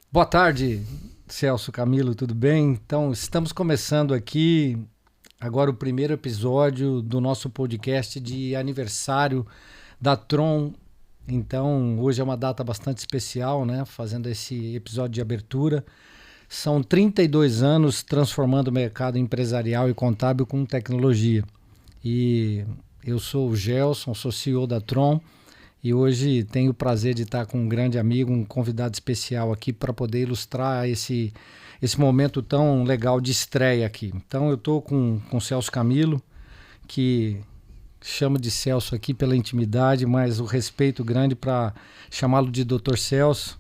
Boa tarde, Celso, Camilo, tudo bem? Então, estamos começando aqui agora o primeiro episódio do nosso podcast de aniversário da Tron. Então, hoje é uma data bastante especial, né? Fazendo esse episódio de abertura. São 32 anos transformando o mercado empresarial e contábil com tecnologia. E eu sou o Gelson, sou CEO da Tron. E hoje tenho o prazer de estar com um grande amigo, um convidado especial aqui para poder ilustrar esse momento tão legal de estreia aqui. Então eu estou com o Celso Camilo, que chamo de Celso aqui pela intimidade, mas o respeito grande para chamá-lo de Dr. Celso,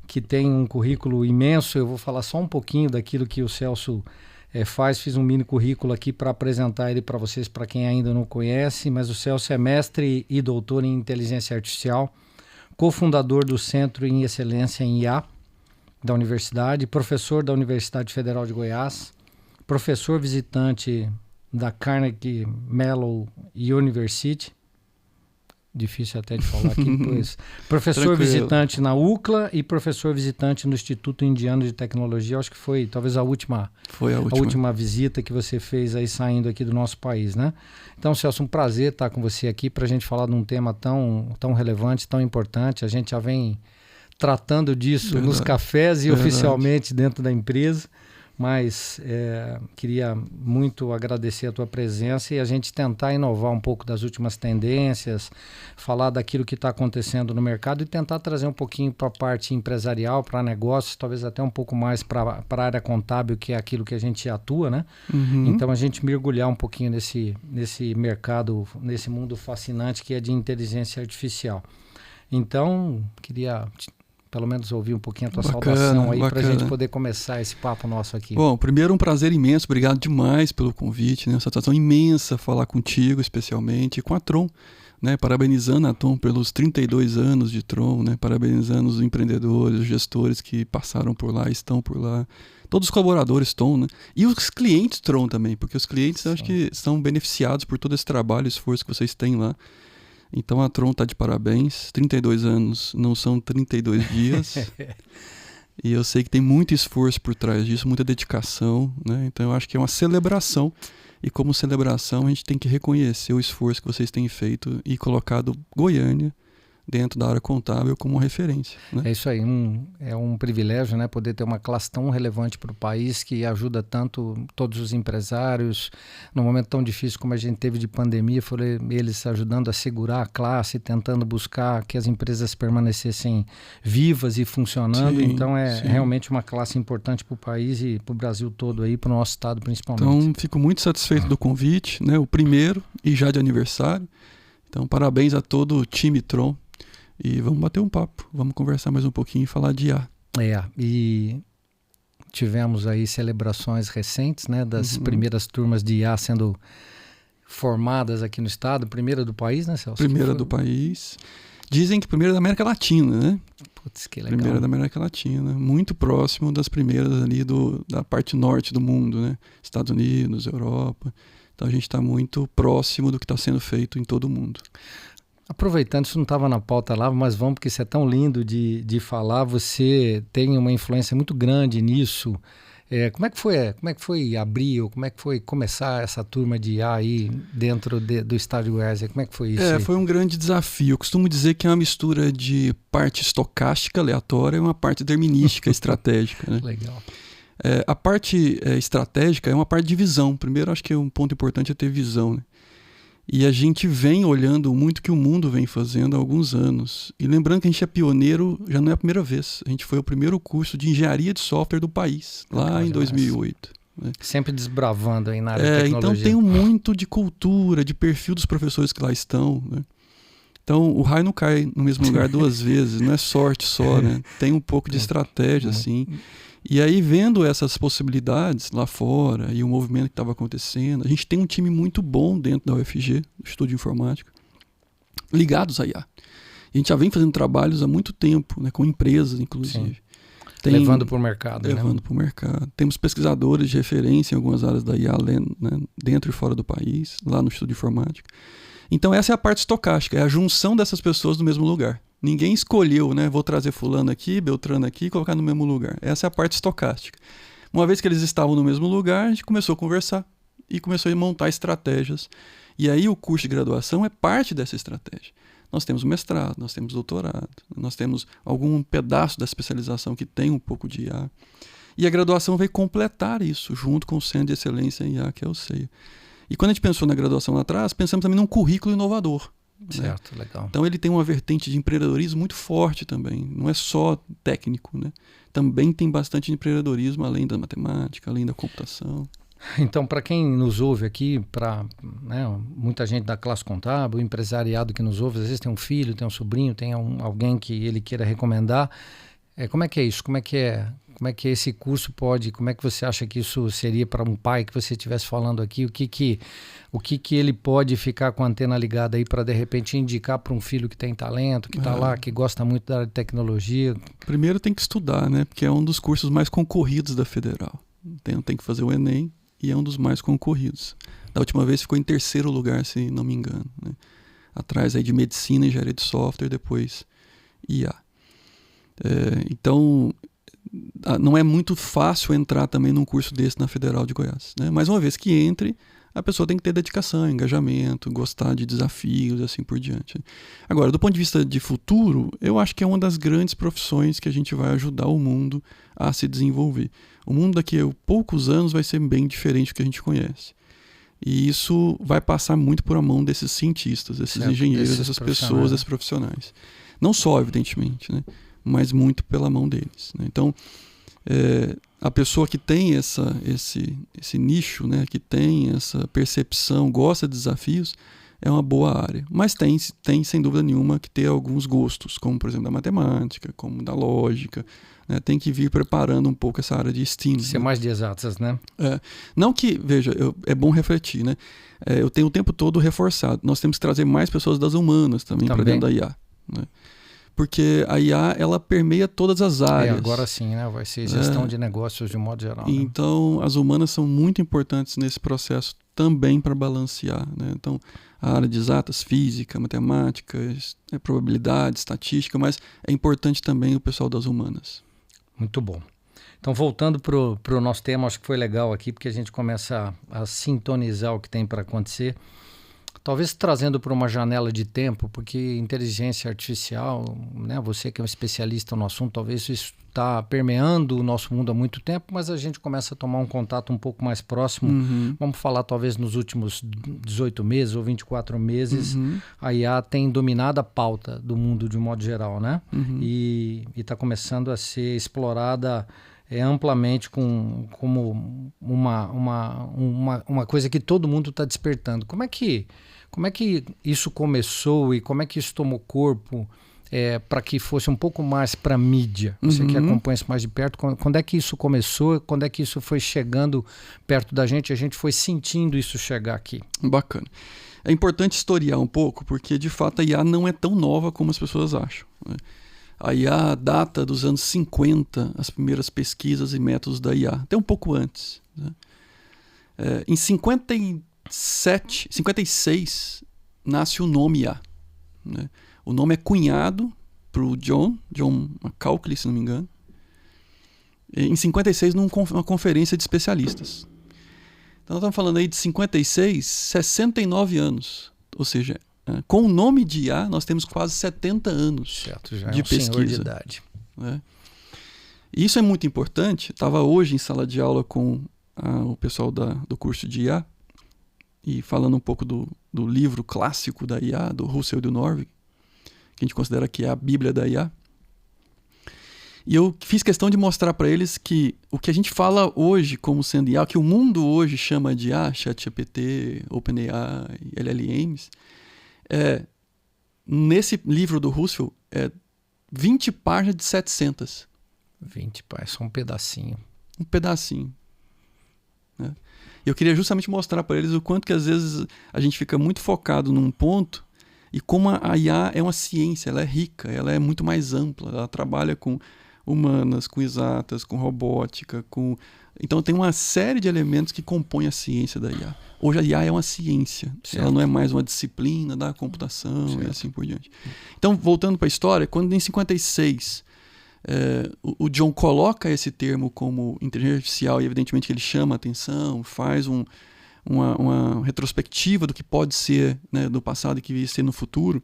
que tem um currículo imenso. Eu vou falar só um pouquinho daquilo que o Celso fiz um mini currículo aqui para apresentar ele para vocês, para quem ainda não conhece, mas o Celso é mestre e doutor em inteligência artificial, cofundador do Centro em Excelência em IA da Universidade, professor da Universidade Federal de Goiás, professor visitante da Carnegie Mellon University, difícil até de falar aqui, pois professor visitante na UCLA e professor visitante no Instituto Indiano de Tecnologia. Acho que foi talvez a última visita que você fez aí saindo aqui do nosso país, né? Então, Celso, um prazer estar com você aqui para a gente falar de um tema tão relevante, tão importante. A gente já vem tratando disso nos cafés e oficialmente dentro da empresa. Mas queria muito agradecer a tua presença e a gente tentar inovar um pouco das últimas tendências, falar daquilo que está acontecendo no mercado e tentar trazer um pouquinho para a parte empresarial, para negócios, talvez até um pouco mais para a área contábil, que é aquilo que a gente atua, né? Uhum. Então a gente mergulhar um pouquinho nesse mercado, nesse mundo fascinante que é de inteligência artificial. Então, queria pelo menos ouvir um pouquinho a tua saudação aí para a gente poder começar esse papo nosso aqui. Bom, primeiro um prazer imenso, obrigado demais pelo convite, né? Uma satisfação imensa falar contigo, especialmente, e com a Tron, né? Parabenizando a Tron pelos 32 anos de Tron, né? Parabenizando os empreendedores, os gestores que passaram por lá, estão por lá, todos os colaboradores Tron, né? E os clientes Tron também, porque os clientes acho que são beneficiados por todo esse trabalho e esforço que vocês têm lá. Então a Tron está de parabéns, 32 anos não são 32 dias, e eu sei que tem muito esforço por trás disso, muita dedicação, né? Então eu acho que é uma celebração, e como celebração a gente tem que reconhecer o esforço que vocês têm feito e colocado Goiânia dentro da área contábil como referência, né? É isso aí, é um privilégio, né, poder ter uma classe tão relevante para o país que ajuda tanto todos os empresários, num momento tão difícil como a gente teve de pandemia, foram eles ajudando a segurar a classe, tentando buscar que as empresas permanecessem vivas e funcionando. Sim, então realmente uma classe importante para o país e para o Brasil todo aí, para o nosso estado principalmente. Então fico muito satisfeito do convite, né, o primeiro e já de aniversário. Então parabéns a todo o time Tron. E vamos bater um papo, vamos conversar mais um pouquinho e falar de IA. E tivemos aí celebrações recentes, né, das primeiras turmas de IA sendo formadas aqui no estado, primeira do país, né, Celso? Primeira do país. Dizem que primeira da América Latina, né? Putz, que legal. Primeira da América Latina, muito próximo das primeiras ali da parte norte do mundo, né? Estados Unidos, Europa. Então a gente está muito próximo do que está sendo feito em todo o mundo. Aproveitando, isso não estava na pauta lá, mas vamos, porque isso é tão lindo de falar, você tem uma influência muito grande nisso. Como é que foi abrir, ou como é que foi começar essa turma de IA aí dentro do estado de Goiás? Como é que foi isso? Foi um grande desafio. Eu costumo dizer que é uma mistura de parte estocástica, aleatória, e uma parte determinística, estratégica, né? Legal. A parte estratégica é uma parte de visão. Primeiro, acho que um ponto importante é ter visão, né? E a gente vem olhando muito o que o mundo vem fazendo há alguns anos. E lembrando que a gente é pioneiro, já não é a primeira vez. A gente foi o primeiro curso de engenharia de software do país, lá em 2008. Né? Sempre desbravando aí na área de tecnologia. Então tem muito de cultura, de perfil dos professores que lá estão, né? Então o raio não cai no mesmo lugar duas vezes, não é sorte só, né? Tem um pouco de estratégia, assim. E aí, vendo essas possibilidades lá fora e o movimento que estava acontecendo, a gente tem um time muito bom dentro da UFG, do Estudo de Informática, ligados à IA. E a gente já vem fazendo trabalhos há muito tempo, né, com empresas, inclusive. Levando para o mercado. Levando para o mercado. Temos pesquisadores de referência em algumas áreas da IA, né, dentro e fora do país, lá no Estudo de Informática. Então essa é a parte estocástica, é a junção dessas pessoas no mesmo lugar. Ninguém escolheu, né? Vou trazer fulano aqui, Beltrano aqui e colocar no mesmo lugar. Essa é a parte estocástica. Uma vez que eles estavam no mesmo lugar, a gente começou a conversar e começou a montar estratégias. E aí o curso de graduação é parte dessa estratégia. Nós temos mestrado, nós temos doutorado, nós temos algum pedaço da especialização que tem um pouco de IA. E a graduação veio completar isso, junto com o Centro de Excelência em IA, que é o CEIA. E quando a gente pensou na graduação lá atrás, pensamos também num currículo inovador. Certo, né? legal. Então ele tem uma vertente de empreendedorismo muito forte também. Não é só técnico, né? Também tem bastante empreendedorismo além da matemática, além da computação. Então, para quem nos ouve aqui, muita gente da classe contábil, o empresariado que nos ouve, às vezes tem um filho, tem um sobrinho, tem alguém que ele queira recomendar. Como é que é isso? Como é que esse curso pode, como é que você acha que isso seria para um pai que você estivesse falando aqui? O que ele pode ficar com a antena ligada aí para, de repente, indicar para um filho que tem talento, que está lá, que gosta muito da área de tecnologia? Primeiro tem que estudar, né? Porque é um dos cursos mais concorridos da Federal. Tem que fazer o Enem e é um dos mais concorridos. Da última vez ficou em 3º lugar, se não me engano, né? Atrás aí de medicina, engenharia de software, depois IA. Então, não é muito fácil entrar também num curso desse na Federal de Goiás, né? Mas uma vez que entre, a pessoa tem que ter dedicação, engajamento, gostar de desafios e assim por diante. Agora, do ponto de vista de futuro, eu acho que é uma das grandes profissões que a gente vai ajudar o mundo a se desenvolver. O mundo daqui a poucos anos vai ser bem diferente do que a gente conhece. E isso vai passar muito por a mão desses cientistas, desses engenheiros, dessas pessoas, desses profissionais. Não só, evidentemente, né? Mas muito pela mão deles, né? Então, a pessoa que tem esse nicho, né, que tem essa percepção, gosta de desafios, é uma boa área. Mas tem sem dúvida nenhuma, que ter alguns gostos, como, por exemplo, da matemática, como da lógica, né? Tem que vir preparando um pouco essa área de STEAM. Ser mais de exatas, né? Não que, veja, é bom refletir, né? Eu tenho o tempo todo reforçado. Nós temos que trazer mais pessoas das humanas também para dentro da IA, né? Porque a IA, ela permeia todas as áreas. Agora sim, né? Vai ser gestão de negócios de um modo geral. Então, as humanas são muito importantes nesse processo também para balancear, né? Então, a área de exatas, física, matemática, probabilidade, estatística, mas é importante também o pessoal das humanas. Muito bom. Então, voltando para o nosso tema, acho que foi legal aqui, porque a gente começa a sintonizar o que tem para acontecer. Talvez trazendo para uma janela de tempo, porque inteligência artificial, né, você que é um especialista no assunto, talvez isso está permeando o nosso mundo há muito tempo, mas a gente começa a tomar um contato um pouco mais próximo. Vamos falar talvez nos últimos 18 meses ou 24 meses, a IA tem dominado a pauta do mundo de um modo geral, né? E está começando a ser explorada amplamente como uma coisa que todo mundo está despertando. Como é que isso começou e como é que isso tomou corpo para que fosse um pouco mais para a mídia? Você que acompanha isso mais de perto, quando é que isso começou? Quando é que isso foi chegando perto da gente? A gente foi sentindo isso chegar aqui. Bacana. É importante historiar um pouco, porque de fato a IA não é tão nova como as pessoas acham, né? A IA data dos anos 50, as primeiras pesquisas e métodos da IA, até um pouco antes, né? Em 56 nasce o nome IA, né? O nome é cunhado para o John McCaulley, se não me engano, em 56 numa conferência de especialistas. Então nós estamos falando aí de 56, 69 anos, ou seja, com o nome de IA, nós temos quase 70 anos de pesquisa. Senhor de idade. Né? E isso é muito importante. Estava hoje em sala de aula com o pessoal do curso de IA e falando um pouco do livro clássico da IA, do Russell e do Norvig, que a gente considera que é a Bíblia da IA. E eu fiz questão de mostrar para eles que o que a gente fala hoje como sendo IA, que o mundo hoje chama de IA, ChatGPT, OpenAI, LLMs, nesse livro do Russell, 20 páginas de 700. 20 páginas, só um pedacinho. Um pedacinho. Né? Eu queria justamente mostrar para eles o quanto que às vezes a gente fica muito focado num ponto e como a IA é uma ciência, ela é rica, ela é muito mais ampla, ela trabalha com humanas, com exatas, com robótica, com Então tem uma série de elementos que compõem a ciência da IA. Hoje a IA é uma ciência, ela não é mais uma disciplina da computação e assim por diante. Então, voltando para a história, quando em 56 o John coloca esse termo como inteligência artificial, e evidentemente ele chama a atenção, faz uma retrospectiva do que pode ser, né, do passado e que vai ser no futuro,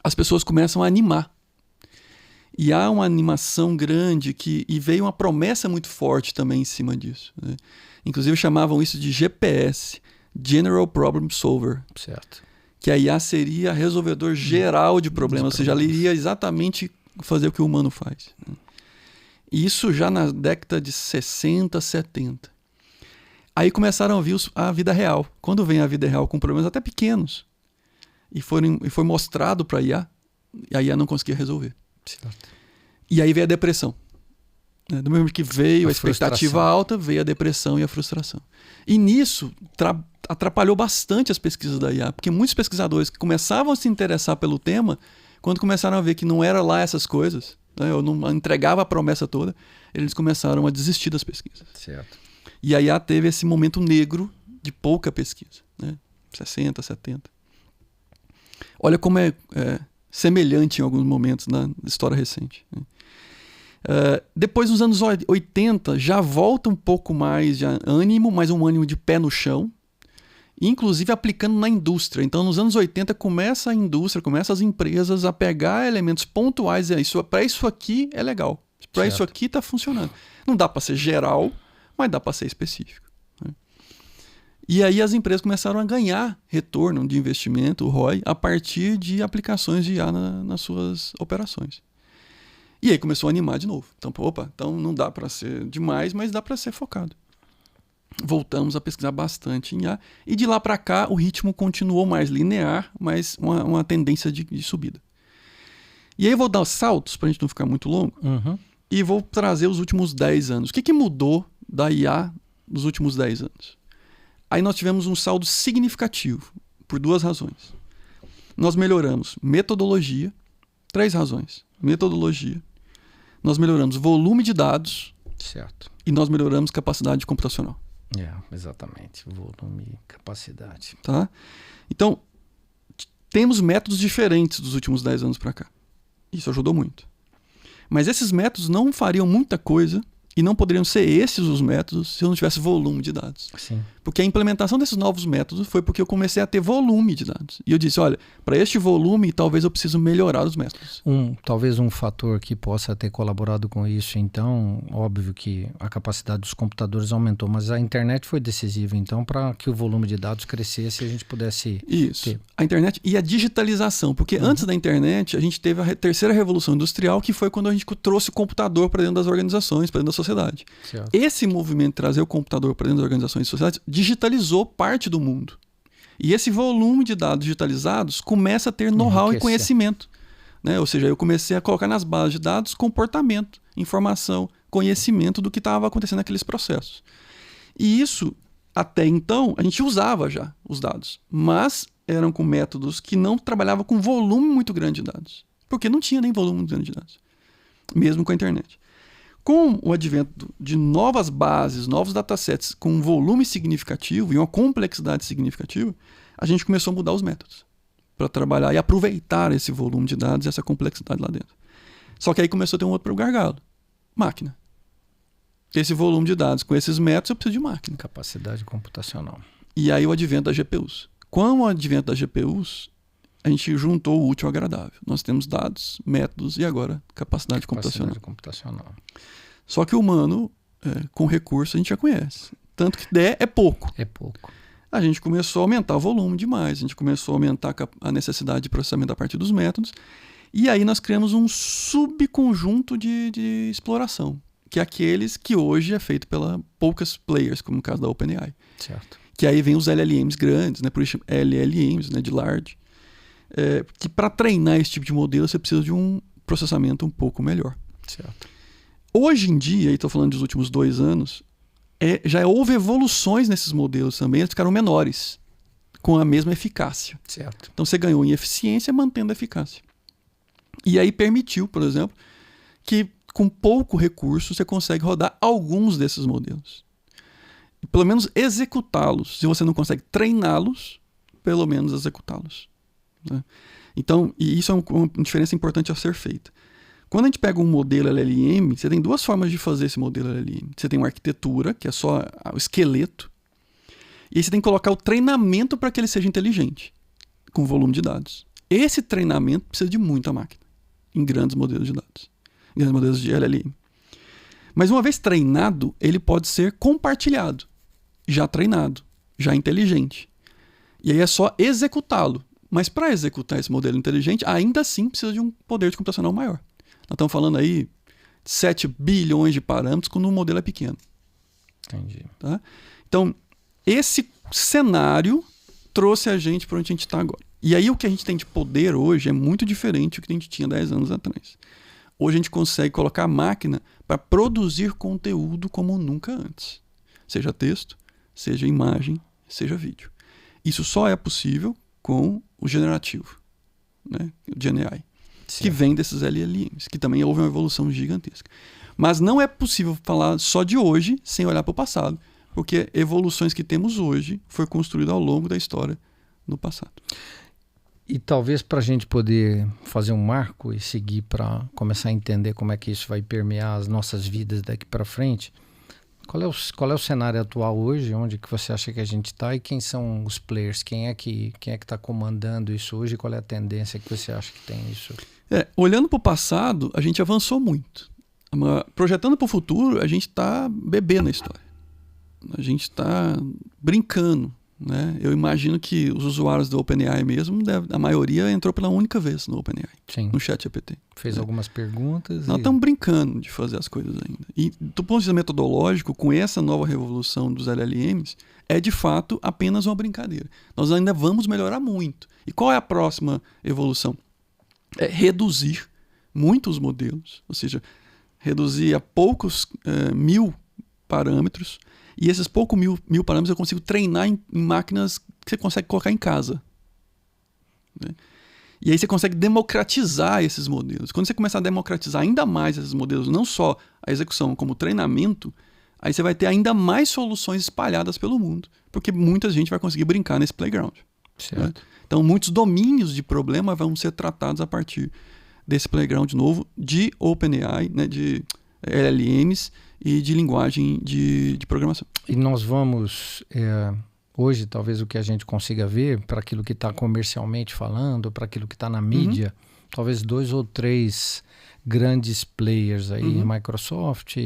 as pessoas começam a animar. E há uma animação grande e veio uma promessa muito forte também em cima disso, né? Inclusive chamavam isso de GPS, General Problem Solver. Certo. Que a IA seria resolvedor geral de problemas, ou seja, ela iria exatamente fazer o que o humano faz, né? E isso já na década de 60, 70. Aí começaram a vir a vida real. Quando vem a vida real com problemas até pequenos, e foi mostrado para a IA não conseguia resolver. Certo. E aí veio a depressão. Do mesmo que veio a expectativa alta, veio a depressão e a frustração. E nisso atrapalhou bastante as pesquisas da IA, porque muitos pesquisadores que começavam a se interessar pelo tema, quando começaram a ver que não era lá essas coisas, né, eu não entregava a promessa toda, eles começaram a desistir das pesquisas. Certo. E a IA teve esse momento negro de pouca pesquisa, né, 60, 70. Olha como é semelhante em alguns momentos na história recente, né? Depois, nos anos 80, já volta um pouco mais de ânimo, mas um ânimo de pé no chão, inclusive aplicando na indústria. Então, nos anos 80, começa a indústria, começa as empresas a pegar elementos pontuais e para isso aqui é legal, para isso aqui está funcionando. Não dá para ser geral, mas dá para ser específico, né? E aí as empresas começaram a ganhar retorno de investimento, o ROI, a partir de aplicações de IA nas suas operações. E aí começou a animar de novo. Então não dá para ser demais, mas dá para ser focado. Voltamos a pesquisar bastante em IA. E de lá para cá o ritmo continuou mais linear, mas uma tendência de subida. E aí eu vou dar saltos para a gente não ficar muito longo. E vou trazer os últimos 10 anos. O que mudou da IA nos últimos 10 anos? Aí nós tivemos um saldo significativo, por 2 razões. Nós melhoramos metodologia, 3 razões. Metodologia. Nós melhoramos volume de dados. Certo. E nós melhoramos capacidade computacional. Exatamente. Volume e capacidade. Tá? Então, temos métodos diferentes dos últimos 10 anos para cá. Isso ajudou muito. Mas esses métodos não fariam muita coisa e não poderiam ser esses os métodos se eu não tivesse volume de dados. Sim. Porque a implementação desses novos métodos foi porque eu comecei a ter volume de dados. E eu disse, olha, para este volume, talvez eu preciso melhorar os métodos. Talvez um fator que possa ter colaborado com isso, então, óbvio que a capacidade dos computadores aumentou, mas a internet foi decisiva, então, para que o volume de dados crescesse e a gente pudesse ter. A internet e a digitalização, porque antes da internet, a gente teve a terceira revolução industrial, que foi quando a gente trouxe o computador para dentro das organizações, para dentro da sociedade. Certo. Esse movimento de trazer o computador para dentro das organizações e sociedades digitalizou parte do mundo. E esse volume de dados digitalizados começa a ter know-how e conhecimento, né? Ou seja, eu comecei a colocar nas bases de dados comportamento, informação, conhecimento do que estava acontecendo naqueles processos. E isso, até então, a gente usava já os dados, mas eram com métodos que não trabalhavam com volume muito grande de dados, porque não tinha nem volume muito grande de dados, mesmo com a internet. Com o advento de novas bases, novos datasets com um volume significativo e uma complexidade significativa, a gente começou a mudar os métodos para trabalhar e aproveitar esse volume de dados e essa complexidade lá dentro. Só que aí começou a ter um outro gargalo. Máquina. Esse volume de dados com esses métodos eu preciso de máquina. Capacidade computacional. E aí o advento das GPUs. Com o advento das GPUs, a gente juntou o útil ao agradável. Nós temos dados, métodos e agora capacidade computacional. Só que o humano, com recurso, a gente já conhece. Tanto que é pouco. É pouco. A gente começou a aumentar o volume demais. A gente começou a aumentar a necessidade de processamento a partir dos métodos. E aí nós criamos um subconjunto de exploração, que é aqueles que hoje é feito pela poucas players, como no caso da OpenAI. Certo. Que aí vem os LLMs grandes, né? Por isso LLMs, né? De large. Que para treinar esse tipo de modelo você precisa de um processamento um pouco melhor. Certo. Hoje em dia, e estou falando dos últimos 2 anos, já houve evoluções nesses modelos também, eles ficaram menores, com a mesma eficácia. Certo. Então você ganhou em eficiência mantendo a eficácia. E aí permitiu, por exemplo, que com pouco recurso, você consegue rodar alguns desses modelos. E pelo menos executá-los. Se você não consegue treiná-los, pelo menos executá-los. Né? Então, e isso é uma diferença importante a ser feita. Quando a gente pega um modelo LLM, você tem duas formas de fazer esse modelo LLM. Você tem uma arquitetura, que é só o esqueleto, e aí você tem que colocar o treinamento para que ele seja inteligente, com volume de dados. Esse treinamento precisa de muita máquina, em grandes modelos de dados, em grandes modelos de LLM. Mas uma vez treinado, ele pode ser compartilhado, já treinado, já inteligente. E aí é só executá-lo. Mas para executar esse modelo inteligente, ainda assim precisa de um poder de computacional maior. Nós estamos falando aí de 7 bilhões de parâmetros quando o modelo é pequeno. Entendi. Tá? Então, esse cenário trouxe a gente para onde a gente está agora. E aí o que a gente tem de poder hoje é muito diferente do que a gente tinha 10 anos atrás. Hoje a gente consegue colocar a máquina para produzir conteúdo como nunca antes. Seja texto, seja imagem, seja vídeo. Isso só é possível com o generativo, né? O GenAI, que vem desses LLMs, que também houve uma evolução gigantesca. Mas não é possível falar só de hoje sem olhar para o passado, porque evoluções que temos hoje foi construída ao longo da história no passado. E talvez para a gente poder fazer um marco e seguir para começar a entender como é que isso vai permear as nossas vidas daqui para frente, qual é o cenário atual hoje? Onde que você acha que a gente está e quem são os players? Quem é que está comandando isso hoje? Qual é a tendência que você acha que tem isso? Olhando para o passado, a gente avançou muito. Projetando para o futuro, a gente está bebê na história. A gente está brincando. Né? Eu imagino que os usuários do OpenAI mesmo, a maioria entrou pela única vez no OpenAI, no ChatGPT. Fez algumas perguntas. Nós estamos brincando de fazer as coisas ainda. E do ponto de vista metodológico, com essa nova revolução dos LLMs, é de fato apenas uma brincadeira. Nós ainda vamos melhorar muito. E qual é a próxima evolução? É reduzir muito os modelos, ou seja, reduzir a poucos 1000 parâmetros. E esses poucos mil parâmetros eu consigo treinar em máquinas que você consegue colocar em casa. Né? E aí você consegue democratizar esses modelos. Quando você começar a democratizar ainda mais esses modelos, não só a execução como o treinamento, aí você vai ter ainda mais soluções espalhadas pelo mundo. Porque muita gente vai conseguir brincar nesse playground. Né? Então muitos domínios de problema vão ser tratados a partir desse playground novo de OpenAI, né? De LLMs e de linguagem de programação. E nós vamos, hoje, talvez o que a gente consiga ver, para aquilo que está comercialmente falando, para aquilo que está na mídia, talvez 2 ou 3 grandes players aí, Microsoft,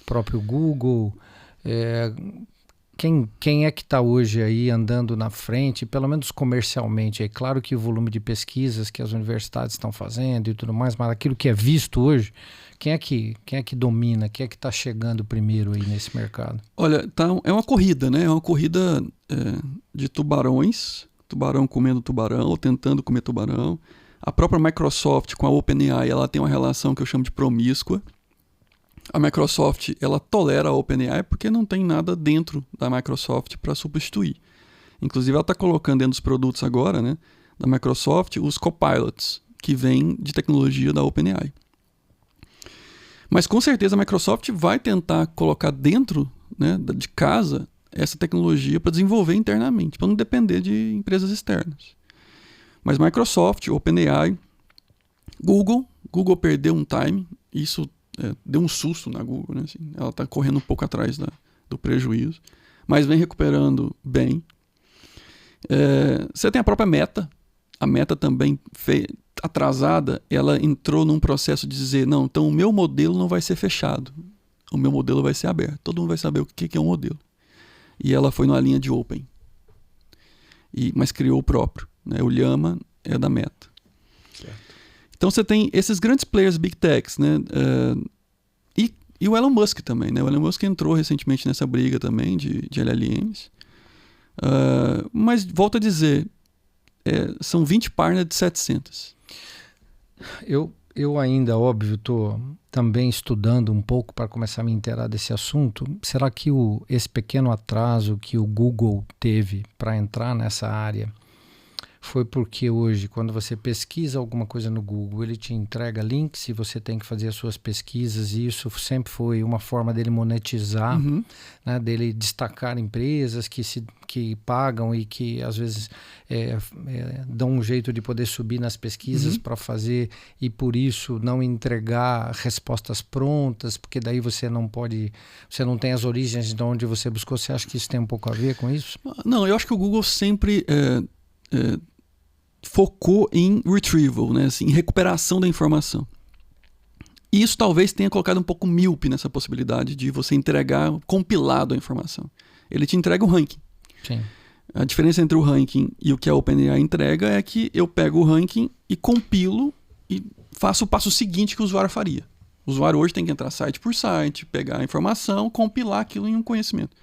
próprio Google. Quem é que está hoje aí andando na frente, pelo menos comercialmente? É claro que o volume de pesquisas que as universidades estão fazendo e tudo mais, mas aquilo que é visto hoje, quem é que domina? Quem é que está chegando primeiro aí nesse mercado? Olha, é uma corrida, né? É uma corrida de tubarões, tubarão comendo tubarão, ou tentando comer tubarão. A própria Microsoft com a OpenAI, ela tem uma relação que eu chamo de promíscua. A Microsoft, ela tolera a OpenAI porque não tem nada dentro da Microsoft para substituir. Inclusive, ela está colocando dentro dos produtos agora, né, da Microsoft, os copilots, que vêm de tecnologia da OpenAI. Mas com certeza a Microsoft vai tentar colocar dentro, né, de casa essa tecnologia para desenvolver internamente, para não depender de empresas externas. Mas Microsoft, OpenAI, Google perdeu um time, isso deu um susto na Google, né, assim, ela está correndo um pouco atrás do prejuízo, mas vem recuperando bem. Você tem a própria Meta, a Meta também atrasada, ela entrou num processo de dizer, não, então o meu modelo não vai ser fechado, o meu modelo vai ser aberto, todo mundo vai saber o que é um modelo. E ela foi numa linha de open, mas criou o próprio, né? O Llama é da Meta. Certo. Então você tem esses grandes players Big Techs, né? E o Elon Musk também, né? O Elon Musk entrou recentemente nessa briga também de LLMs, mas volto a dizer, são 20 partners de 700. Eu ainda, óbvio, estou também estudando um pouco para começar a me inteirar desse assunto. Será que esse pequeno atraso que o Google teve para entrar nessa área foi porque hoje, quando você pesquisa alguma coisa no Google, ele te entrega links e você tem que fazer as suas pesquisas, e isso sempre foi uma forma dele monetizar, né, dele destacar empresas que pagam e que às vezes dão um jeito de poder subir nas pesquisas para fazer, e por isso não entregar respostas prontas, porque daí você não tem as origens de onde você buscou. Você acha que isso tem um pouco a ver com isso? Não, eu acho que o Google sempre focou em retrieval, né? Assim, em recuperação da informação. E isso talvez tenha colocado um pouco míope nessa possibilidade de você entregar compilado a informação. Ele te entrega o ranking. Sim. A diferença entre o ranking e o que a OpenAI entrega é que eu pego o ranking e compilo e faço o passo seguinte que o usuário faria. O usuário hoje tem que entrar site por site, pegar a informação, compilar aquilo em um conhecimento.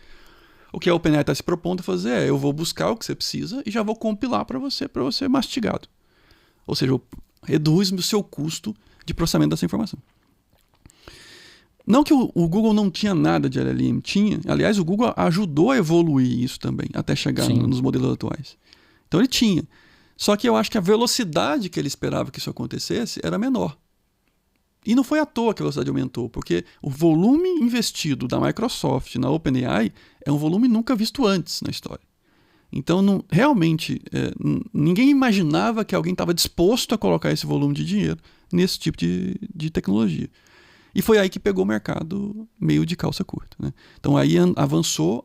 O que a OpenAI está se propondo a fazer é: eu vou buscar o que você precisa e já vou compilar para você mastigado. Ou seja, reduz o seu custo de processamento dessa informação. Não que o Google não tinha nada de LLM, tinha. Aliás, o Google ajudou a evoluir isso também, até chegar nos modelos atuais. Então ele tinha. Só que eu acho que a velocidade que ele esperava que isso acontecesse era menor. E não foi à toa que a velocidade aumentou, porque o volume investido da Microsoft na OpenAI é um volume nunca visto antes na história. Então, realmente, ninguém imaginava que alguém estava disposto a colocar esse volume de dinheiro nesse tipo de tecnologia. E foi aí que pegou o mercado meio de calça curta, né? Então aí avançou,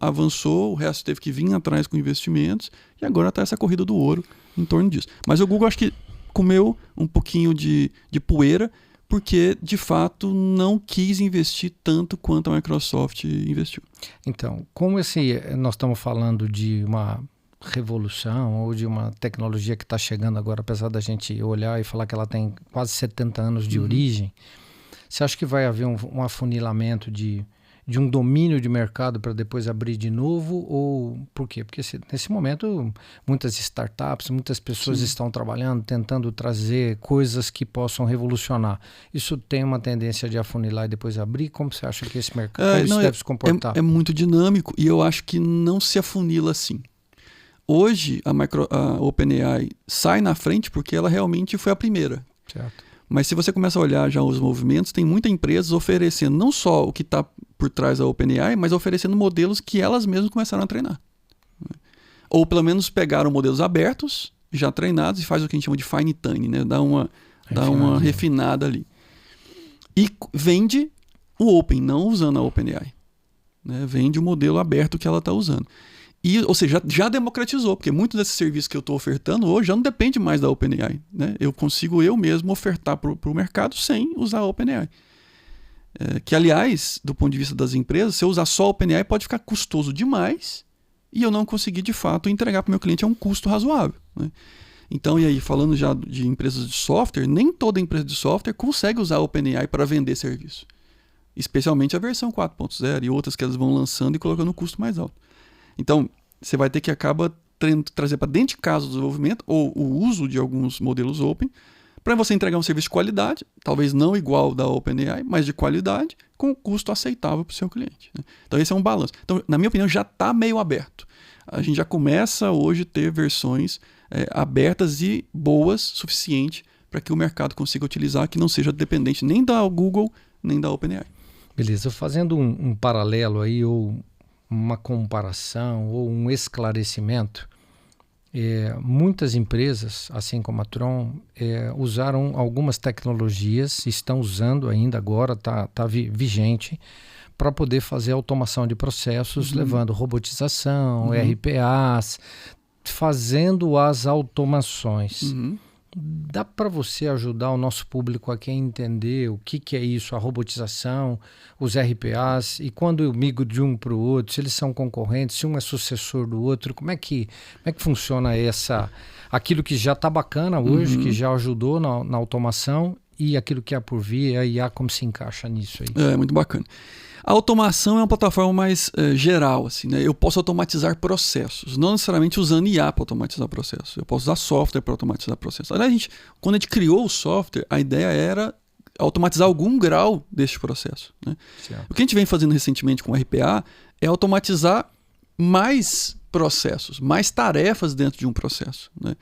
o resto teve que vir atrás com investimentos, e agora está essa corrida do ouro em torno disso. Mas o Google acho que comeu um pouquinho de poeira, porque, de fato, não quis investir tanto quanto a Microsoft investiu. Então, como nós estamos falando de uma revolução ou de uma tecnologia que está chegando agora, apesar da gente olhar e falar que ela tem quase 70 anos de origem, você acha que vai haver um afunilamento de um domínio de mercado para depois abrir de novo? Ou por quê? Porque nesse momento muitas startups, muitas pessoas estão trabalhando, tentando trazer coisas que possam revolucionar. Isso tem uma tendência de afunilar e depois abrir? Como você acha que esse mercado deve se comportar? É muito dinâmico, e eu acho que não se afunila assim. Hoje a OpenAI sai na frente porque ela realmente foi a primeira. Certo. Mas se você começa a olhar já os movimentos, tem muitas empresas oferecendo não só o que está por trás da OpenAI, mas oferecendo modelos que elas mesmas começaram a treinar. Ou pelo menos pegaram modelos abertos, já treinados, e faz o que a gente chama de fine tuning, né? Dá uma refinada ali. E vende o Open, não usando a OpenAI, né? Vende o modelo aberto que ela está usando. Ou seja, já democratizou, porque muitos desses serviços que eu estou ofertando hoje já não depende mais da OpenAI, né? Eu consigo eu mesmo ofertar para o mercado sem usar a OpenAI. Que, aliás, do ponto de vista das empresas, se eu usar só a OpenAI pode ficar custoso demais e eu não conseguir, de fato, entregar para o meu cliente a um custo razoável, né? Então, e aí, falando já de empresas de software, nem toda empresa de software consegue usar a OpenAI para vender serviço. Especialmente a versão 4.0 e outras que elas vão lançando e colocando um custo mais alto. Então, você vai ter que trazer para dentro de casa o desenvolvimento ou o uso de alguns modelos open para você entregar um serviço de qualidade, talvez não igual ao da OpenAI, mas de qualidade, com um custo aceitável para o seu cliente, né? Então, esse é um balanço. Então, na minha opinião, já está meio aberto. A gente já começa hoje a ter versões abertas e boas, suficiente para que o mercado consiga utilizar, que não seja dependente nem da Google, nem da OpenAI. Beleza, fazendo um paralelo aí, ou uma comparação ou um esclarecimento, muitas empresas, assim como a Tron, usaram algumas tecnologias, estão usando ainda agora, está vigente, para poder fazer automação de processos, levando robotização, RPAs, fazendo as automações. Dá para você ajudar o nosso público aqui a entender o que é isso, a robotização, os RPAs, e quando eu migro de um para o outro, se eles são concorrentes, se um é sucessor do outro, como é que funciona aquilo que já está bacana hoje, que já ajudou na automação, e aquilo que há por vir, a IA, como se encaixa nisso aí? É muito bacana. A automação é uma plataforma mais geral, assim, né? Eu posso automatizar processos, não necessariamente usando IA para automatizar processos. Eu posso usar software para automatizar processos. Aliás, quando a gente criou o software, a ideia era automatizar algum grau deste processo, né? O que a gente vem fazendo recentemente com o RPA é automatizar mais processos, mais tarefas dentro de um processo, né?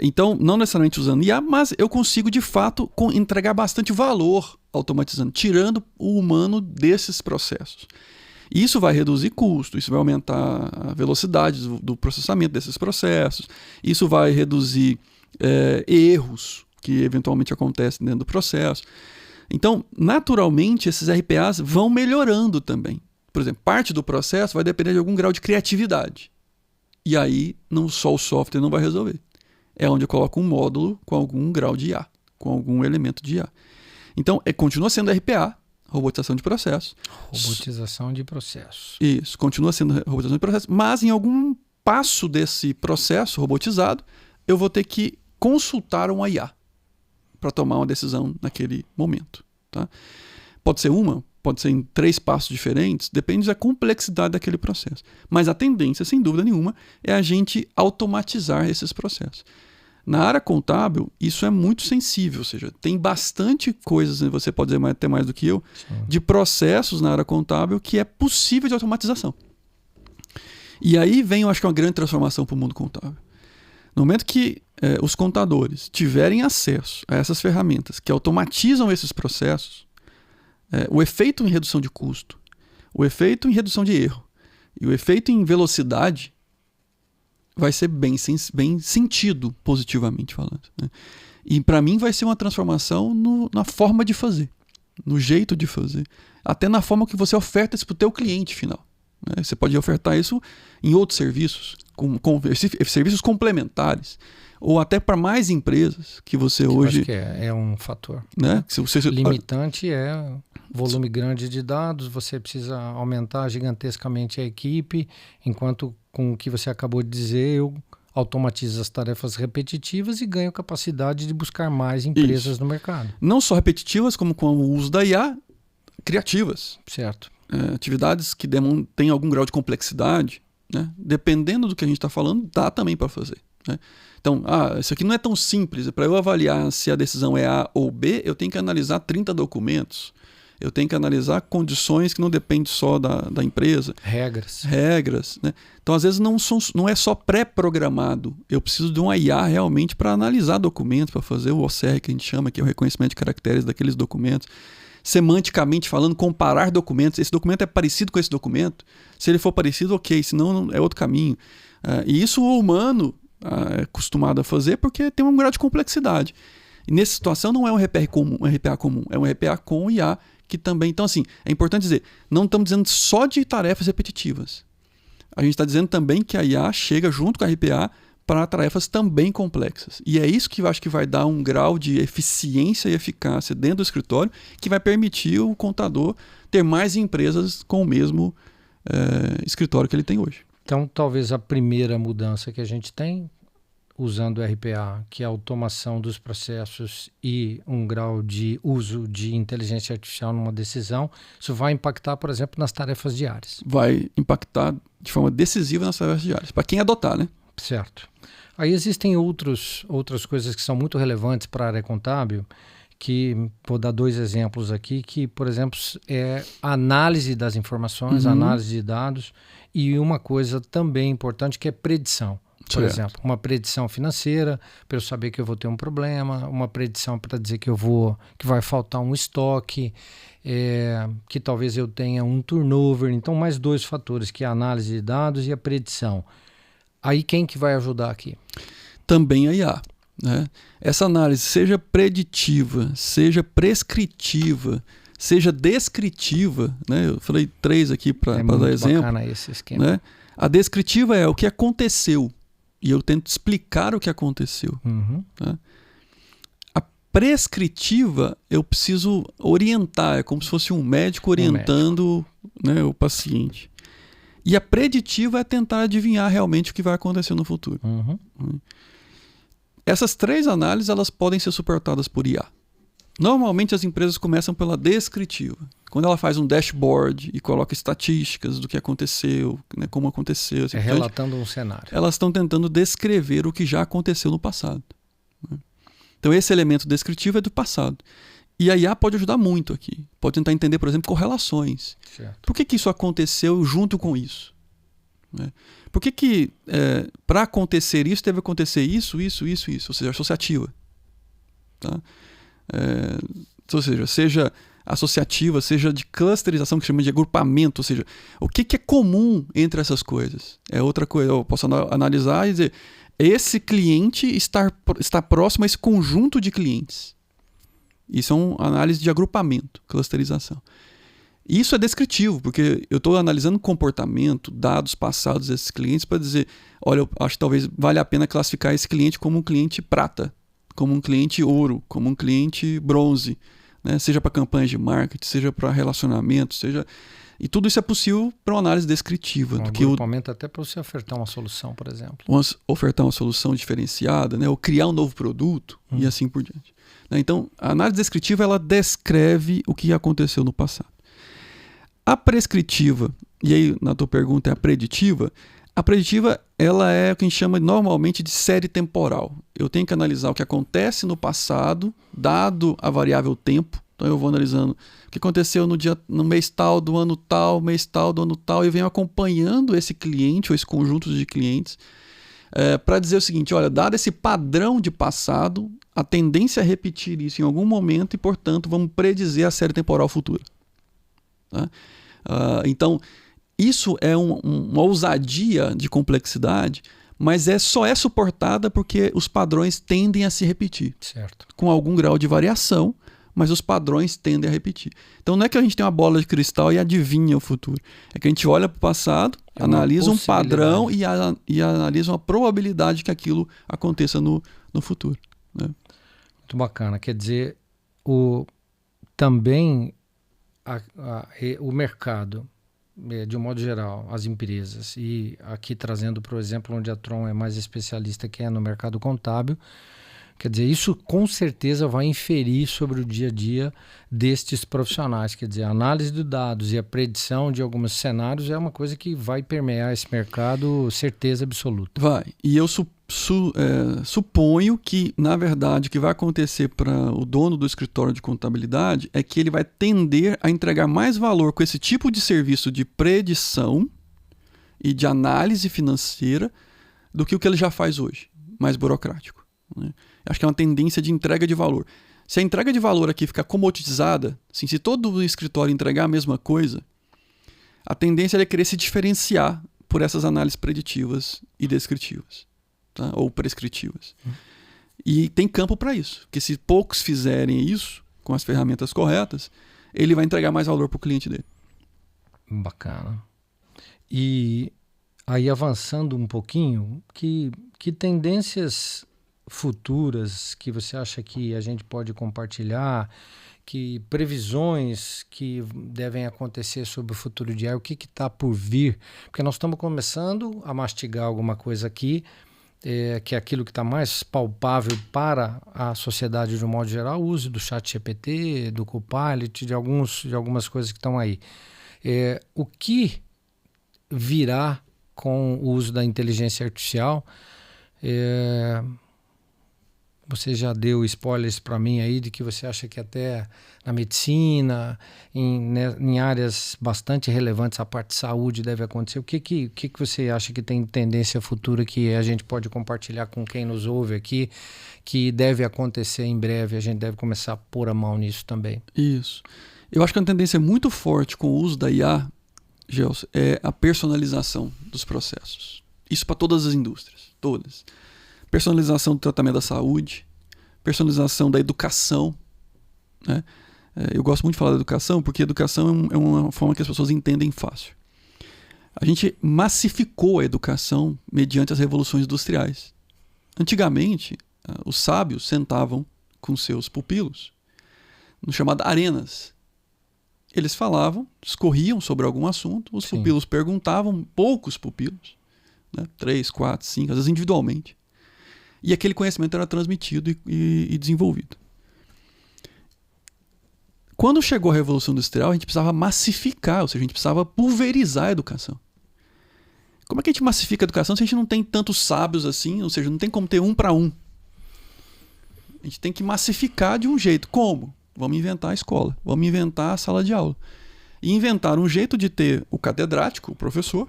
Então, não necessariamente usando IA, mas eu consigo, de fato, entregar bastante valor automatizando, tirando o humano desses processos. Isso vai reduzir custo, isso vai aumentar a velocidade do processamento desses processos, isso vai reduzir erros que eventualmente acontecem dentro do processo. Então, naturalmente, esses RPAs vão melhorando também. Por exemplo, parte do processo vai depender de algum grau de criatividade. E aí, não só o software não vai resolver. É onde eu coloco um módulo com algum grau de IA, com algum elemento de IA. Então, continua sendo RPA, robotização de processos. Robotização de processos. Isso, continua sendo robotização de processos, mas em algum passo desse processo robotizado, eu vou ter que consultar uma IA para tomar uma decisão naquele momento. Tá? Pode ser pode ser em 3 passos diferentes, depende da complexidade daquele processo. Mas a tendência, sem dúvida nenhuma, é a gente automatizar esses processos. Na área contábil, isso é muito sensível, ou seja, tem bastante coisas, você pode dizer até mais do que eu, de processos na área contábil que é possível de automatização. E aí vem, eu acho que uma grande transformação para o mundo contábil. No momento que os contadores tiverem acesso a essas ferramentas que automatizam esses processos, o efeito em redução de custo, o efeito em redução de erro e o efeito em velocidade vai ser bem sentido, positivamente falando. Né? E para mim vai ser uma transformação na forma de fazer, no jeito de fazer, até na forma que você oferta isso para o teu cliente final. Né? Você pode ofertar isso em outros serviços, com serviços complementares, ou até para mais empresas que você hoje... Eu acho que é um fator. Né? Limitante é volume grande de dados, você precisa aumentar gigantescamente a equipe, enquanto com o que você acabou de dizer, eu automatizo as tarefas repetitivas e ganho capacidade de buscar mais empresas no mercado. Não só repetitivas, como com o uso da IA, criativas. Certo. Atividades que têm algum grau de complexidade, né? Dependendo do que a gente está falando, dá também para fazer. Né? Então, isso aqui não é tão simples. Para eu avaliar se a decisão é A ou B, eu tenho que analisar 30 documentos. Eu tenho que analisar condições que não dependem só da empresa. Regras. Né? Então, às vezes, não é só pré-programado. Eu preciso de uma IA realmente para analisar documentos, para fazer o OCR, que a gente chama, que é o reconhecimento de caracteres daqueles documentos. Semanticamente falando, comparar documentos. Esse documento é parecido com esse documento? Se ele for parecido, ok. Senão, é outro caminho. E isso o humano é acostumado a fazer porque tem um grau de complexidade. E nessa situação não é um RPA comum, é um RPA com IA, que também... Então, assim, é importante dizer, não estamos dizendo só de tarefas repetitivas. A gente está dizendo também que a IA chega junto com a RPA para tarefas também complexas. E é isso que eu acho que vai dar um grau de eficiência e eficácia dentro do escritório, que vai permitir o contador ter mais empresas com o mesmo escritório que ele tem hoje. Então, talvez a primeira mudança que a gente tem, usando o RPA, que é a automação dos processos e um grau de uso de inteligência artificial numa decisão, isso vai impactar, por exemplo, nas tarefas diárias. Vai impactar de forma decisiva nas tarefas diárias, para quem adotar, né? Certo. Aí existem outras coisas que são muito relevantes para a área contábil, que vou dar 2 exemplos aqui, que, por exemplo, é a análise das informações, análise de dados, e uma coisa também importante que é predição. Por exemplo, uma predição financeira, para eu saber que eu vou ter um problema, uma predição para dizer que vai faltar um estoque, que talvez eu tenha um turnover. Então, mais 2 fatores, que é a análise de dados e a predição. Aí quem que vai ajudar aqui? Também a IA. Né? Essa análise, seja preditiva, seja prescritiva, seja descritiva, né? Eu falei 3 aqui para dar exemplo. Bacana esse esquema. Né? A descritiva é o que aconteceu e eu tento explicar o que aconteceu. Né? A prescritiva eu preciso orientar, é como se fosse um médico orientando né, o paciente. E a preditiva é tentar adivinhar realmente o que vai acontecer no futuro. Essas 3 análises elas podem ser suportadas por IA. Normalmente as empresas começam pela descritiva. Quando ela faz um dashboard e coloca estatísticas do que aconteceu, né, como aconteceu. Assim, relatando um cenário. Elas estão tentando descrever o que já aconteceu no passado. Né? Então esse elemento descritivo é do passado. E a IA pode ajudar muito aqui. Pode tentar entender, por exemplo, correlações. Certo. Por que isso aconteceu junto com isso? Né? Por que para acontecer isso, deve acontecer isso, ou seja, associativa. Tá? Ou seja associativa, seja de clusterização, que chama de agrupamento, ou seja, o que é comum entre essas coisas? É outra coisa, eu posso analisar e dizer, esse cliente está próximo a esse conjunto de clientes. Isso é uma análise de agrupamento, clusterização. Isso é descritivo, porque eu estou analisando comportamento, dados passados desses clientes para dizer, olha, eu acho que talvez valha a pena classificar esse cliente como um cliente prata, como um cliente ouro, como um cliente bronze, né? Seja para campanhas de marketing, seja para relacionamento, e tudo isso é possível para uma análise descritiva. Um agrupamento até para você ofertar uma solução, por exemplo. Ofertar uma solução diferenciada, né? Ou criar um novo produto e assim por diante. Então, a análise descritiva ela descreve o que aconteceu no passado. A prescritiva, e aí na tua pergunta é a preditiva ela é o que a gente chama normalmente de série temporal. Eu tenho que analisar o que acontece no passado, dado a variável tempo. Então eu vou analisando o que aconteceu no mês tal do ano tal, mês tal do ano tal, e venho acompanhando esse cliente ou esse conjunto de clientes para dizer o seguinte, olha, dado esse padrão de passado, a tendência é repetir isso em algum momento e, portanto, vamos predizer a série temporal futura. Tá? Então, isso é uma ousadia de complexidade, mas só é suportada porque os padrões tendem a se repetir. Certo. Com algum grau de variação, mas os padrões tendem a repetir. Então não é que a gente tem uma bola de cristal e adivinha o futuro. É que a gente olha para o passado, analisa um padrão e analisa uma probabilidade que aquilo aconteça no futuro. Né? Muito bacana. Quer dizer, também o mercado, de um modo geral, as empresas, e aqui trazendo, por exemplo, onde a Tron é mais especialista, que é no mercado contábil, quer dizer, isso com certeza vai inferir sobre o dia a dia destes profissionais. Quer dizer, a análise de dados e a predição de alguns cenários é uma coisa que vai permear esse mercado, certeza absoluta. Vai. E eu suponho que, na verdade, o que vai acontecer para o dono do escritório de contabilidade é que ele vai tender a entregar mais valor com esse tipo de serviço de predição e de análise financeira do que o que ele já faz hoje, mais burocrático. Né? Acho que é uma tendência de entrega de valor. Se a entrega de valor aqui ficar comoditizada, assim, se todo escritório entregar a mesma coisa, a tendência é querer se diferenciar por essas análises preditivas e descritivas, tá? Ou prescritivas. E tem campo para isso, porque se poucos fizerem isso com as ferramentas corretas, ele vai entregar mais valor para o cliente dele. Bacana. E aí, avançando um pouquinho, que tendências futuras que você acha que a gente pode compartilhar, que previsões que devem acontecer sobre o futuro de AI, o que está por vir? Porque nós estamos começando a mastigar alguma coisa aqui, que é aquilo que está mais palpável para a sociedade de um modo geral, o uso do ChatGPT, do Copilot, de algumas coisas que estão aí. O que virá com o uso da inteligência artificial? Você já deu spoilers para mim aí de que você acha que até na medicina, em áreas bastante relevantes, a parte de saúde deve acontecer. O que você acha que tem tendência futura que a gente pode compartilhar com quem nos ouve aqui, que deve acontecer em breve, a gente deve começar a pôr a mão nisso também? Isso. Eu acho que uma tendência muito forte com o uso da IA, Gelson, é a personalização dos processos. Isso para todas as indústrias, todas. Personalização do tratamento da saúde, personalização da educação. Né? Eu gosto muito de falar da educação, porque educação é uma forma que as pessoas entendem fácil. A gente massificou a educação mediante as revoluções industriais. Antigamente, os sábios sentavam com seus pupilos, no chamado arenas. Eles falavam, discorriam sobre algum assunto, os Sim. pupilos perguntavam, poucos pupilos, né? 3, 4, 5, às vezes individualmente. E aquele conhecimento era transmitido e desenvolvido. Quando chegou a Revolução Industrial, a gente precisava massificar, ou seja, a gente precisava pulverizar a educação. Como é que a gente massifica a educação se a gente não tem tantos sábios assim, ou seja, não tem como ter um para um? A gente tem que massificar de um jeito. Como? Vamos inventar a escola, vamos inventar a sala de aula. E inventar um jeito de ter o catedrático, o professor,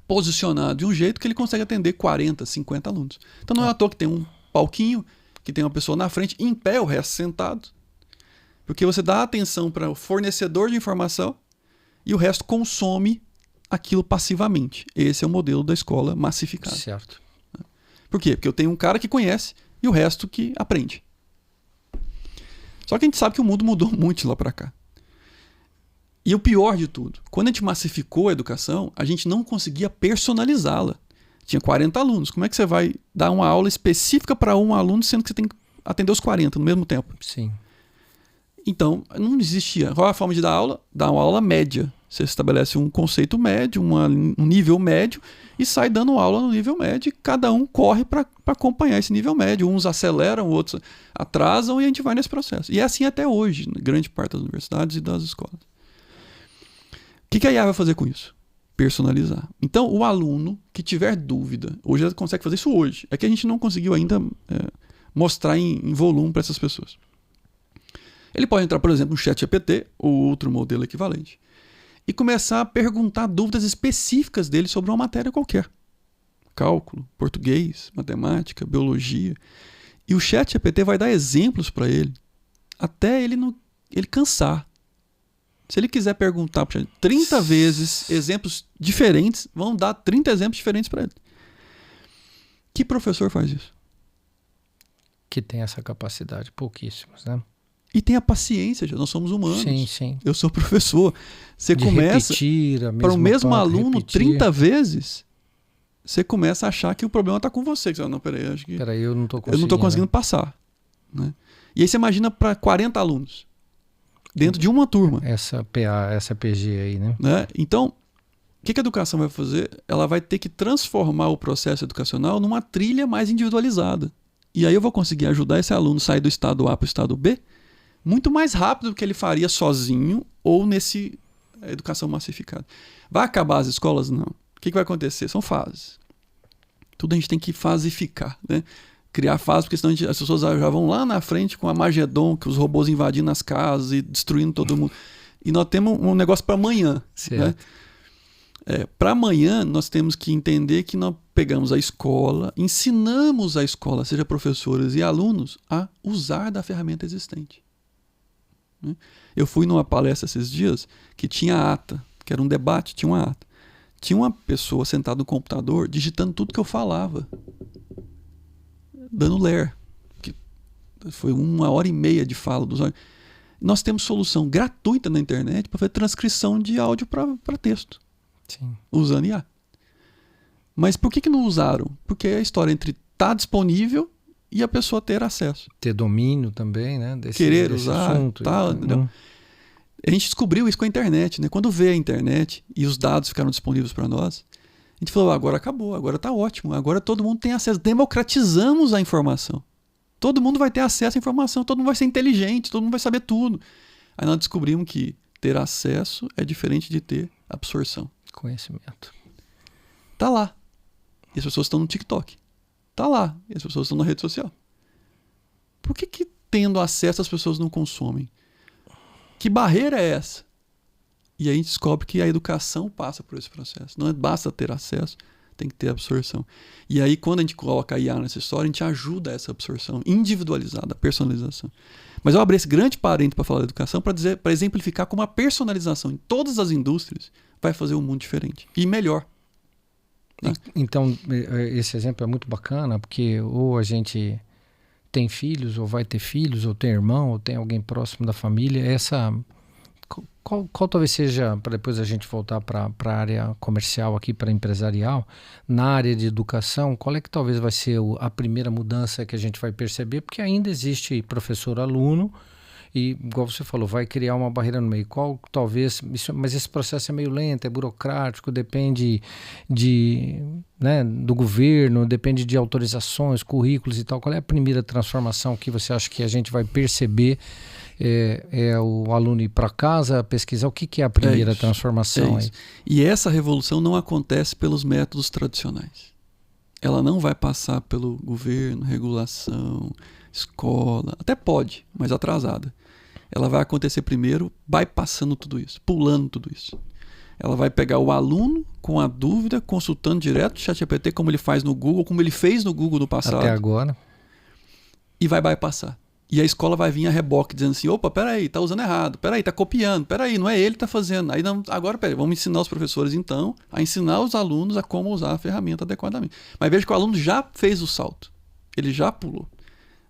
posicionado de um jeito que ele consegue atender 40, 50 alunos. Então não é à toa que tem um palquinho, que tem uma pessoa na frente, em pé, o resto sentado. Porque você dá atenção para o fornecedor de informação e o resto consome aquilo passivamente. Esse é o modelo da escola massificada. Certo. Por quê? Porque eu tenho um cara que conhece e o resto que aprende. Só que a gente sabe que o mundo mudou muito de lá para cá. E o pior de tudo, quando a gente massificou a educação, a gente não conseguia personalizá-la. Tinha 40 alunos. Como é que você vai dar uma aula específica para um aluno, sendo que você tem que atender os 40 no mesmo tempo? Sim. Então, não existia. Qual é a forma de dar aula? Dar uma aula média. Você estabelece um conceito médio, um nível médio, e sai dando aula no nível médio, e cada um corre para acompanhar esse nível médio. Uns aceleram, outros atrasam, e a gente vai nesse processo. E é assim até hoje, na grande parte das universidades e das escolas. O que a IA vai fazer com isso? Personalizar. Então, o aluno que tiver dúvida, hoje ela consegue fazer isso hoje. É que a gente não conseguiu ainda mostrar em volume para essas pessoas. Ele pode entrar, por exemplo, no ChatGPT ou outro modelo equivalente e começar a perguntar dúvidas específicas dele sobre uma matéria qualquer. Cálculo, português, matemática, biologia. E o ChatGPT vai dar exemplos para ele até ele cansar. Se ele quiser perguntar 30 vezes exemplos diferentes, vão dar 30 exemplos diferentes para ele. Que professor faz isso? Que tem essa capacidade, pouquíssimos, né? E tem a paciência, nós somos humanos. Sim, sim. Eu sou professor. Você de começa para o mesmo pauta, aluno repetir. 30 vezes, você começa a achar que o problema está com você. Você fala, não, peraí, acho que eu não estou conseguindo. Eu não estou conseguindo passar. Né? E aí você imagina para 40 alunos, dentro de uma turma. Essa PG aí, né? Então, o que a educação vai fazer? Ela vai ter que transformar o processo educacional numa trilha mais individualizada. E aí eu vou conseguir ajudar esse aluno a sair do estado A para o estado B muito mais rápido do que ele faria sozinho ou nesse educação massificada. Vai acabar as escolas? Não. O que vai acontecer? São fases. Tudo a gente tem que fasificar, né? Criar fases, porque senão as pessoas já vão lá na frente com a Magedon, que os robôs invadindo as casas e destruindo todo mundo. E nós temos um negócio para amanhã. Né? Para amanhã, nós temos que entender que nós pegamos a escola, ensinamos a escola, seja professores e alunos, a usar da ferramenta existente. Eu fui numa palestra esses dias que tinha ata, que era um debate, tinha uma ata. Tinha uma pessoa sentada no computador digitando tudo que eu falava, dando ler. Que foi 1h30 de fala dos olhos. Nós temos solução gratuita na internet para fazer transcrição de áudio para texto. Sim. Usando IA. Mas por que não usaram? Porque é a história entre estar disponível e a pessoa ter acesso. Ter domínio também, né? Querer usar, assunto. Tal, entendeu? A gente descobriu isso com a internet, né? Quando veio a internet e os dados ficaram disponíveis para nós, a gente falou, agora acabou, agora está ótimo, agora todo mundo tem acesso. Democratizamos a informação. Todo mundo vai ter acesso à informação, todo mundo vai ser inteligente, todo mundo vai saber tudo. Aí nós descobrimos que ter acesso é diferente de ter absorção. Conhecimento. Tá lá. E as pessoas estão no TikTok. Tá lá. E as pessoas estão na rede social. Por que tendo acesso as pessoas não consomem? Que barreira é essa? E aí a gente descobre que a educação passa por esse processo. Não basta ter acesso, tem que ter absorção. E aí quando a gente coloca a IA nessa história, a gente ajuda essa absorção individualizada, a personalização. Mas eu abri esse grande parênteses para falar da educação para exemplificar como a personalização em todas as indústrias vai fazer um mundo diferente e melhor. Né? Então, esse exemplo é muito bacana, porque ou a gente tem filhos, ou vai ter filhos, ou tem irmão, ou tem alguém próximo da família. Qual talvez seja, para depois a gente voltar para a área comercial aqui, para empresarial, na área de educação, qual é que talvez vai ser a primeira mudança que a gente vai perceber? Porque ainda existe professor-aluno, e, igual você falou, vai criar uma barreira no meio. Qual talvez, mas esse processo é meio lento, é burocrático, depende do governo, depende de autorizações, currículos e tal. Qual é a primeira transformação que você acha que a gente vai perceber? É o aluno ir para casa, pesquisar? O que é a primeira transformação? Aí? E essa revolução não acontece pelos métodos tradicionais. Ela não vai passar pelo governo, regulação, escola. Até pode, mas atrasada. Ela vai acontecer primeiro bypassando tudo isso, pulando tudo isso. Ela vai pegar o aluno com a dúvida, consultando direto o ChatGPT, como ele faz no Google, como ele fez no Google no passado. Até agora. E vai bypassar. E a escola vai vir a reboque, dizendo assim, opa, peraí, tá usando errado, peraí, tá copiando, peraí, não é ele que tá fazendo. Aí não, agora, peraí, vamos ensinar os professores, então, a ensinar os alunos a como usar a ferramenta adequadamente. Mas veja que o aluno já fez o salto. Ele já pulou.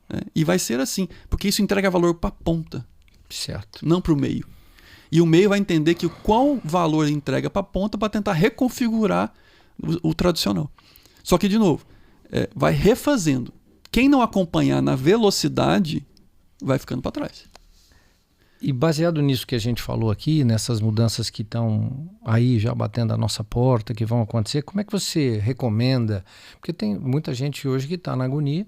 Né? E vai ser assim, porque isso entrega valor para a ponta. Certo. Não para o meio. E o meio vai entender que qual valor ele entrega para a ponta para tentar reconfigurar o tradicional. Só que, de novo, vai refazendo. Quem não acompanhar na velocidade vai ficando para trás. E baseado nisso que a gente falou aqui, nessas mudanças que estão aí já batendo a nossa porta, que vão acontecer, como é que você recomenda? Porque tem muita gente hoje que está na agonia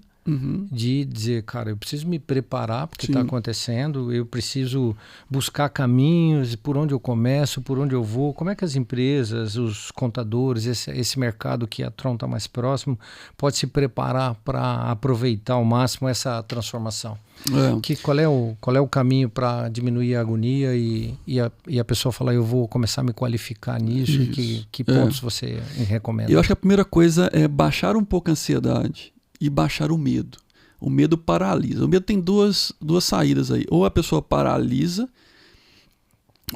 de dizer, cara, eu preciso me preparar porque está acontecendo, eu preciso buscar caminhos, por onde eu começo, por onde eu vou, como é que as empresas, os contadores, esse mercado que a Tron está mais próximo, pode se preparar para aproveitar ao máximo essa transformação? Qual é o caminho para diminuir a agonia e a pessoa falar, eu vou começar a me qualificar nisso? Que pontos você recomenda? Eu acho que a primeira coisa é baixar um pouco a ansiedade e baixar o medo. O medo paralisa. O medo tem duas saídas aí. Ou a pessoa paralisa,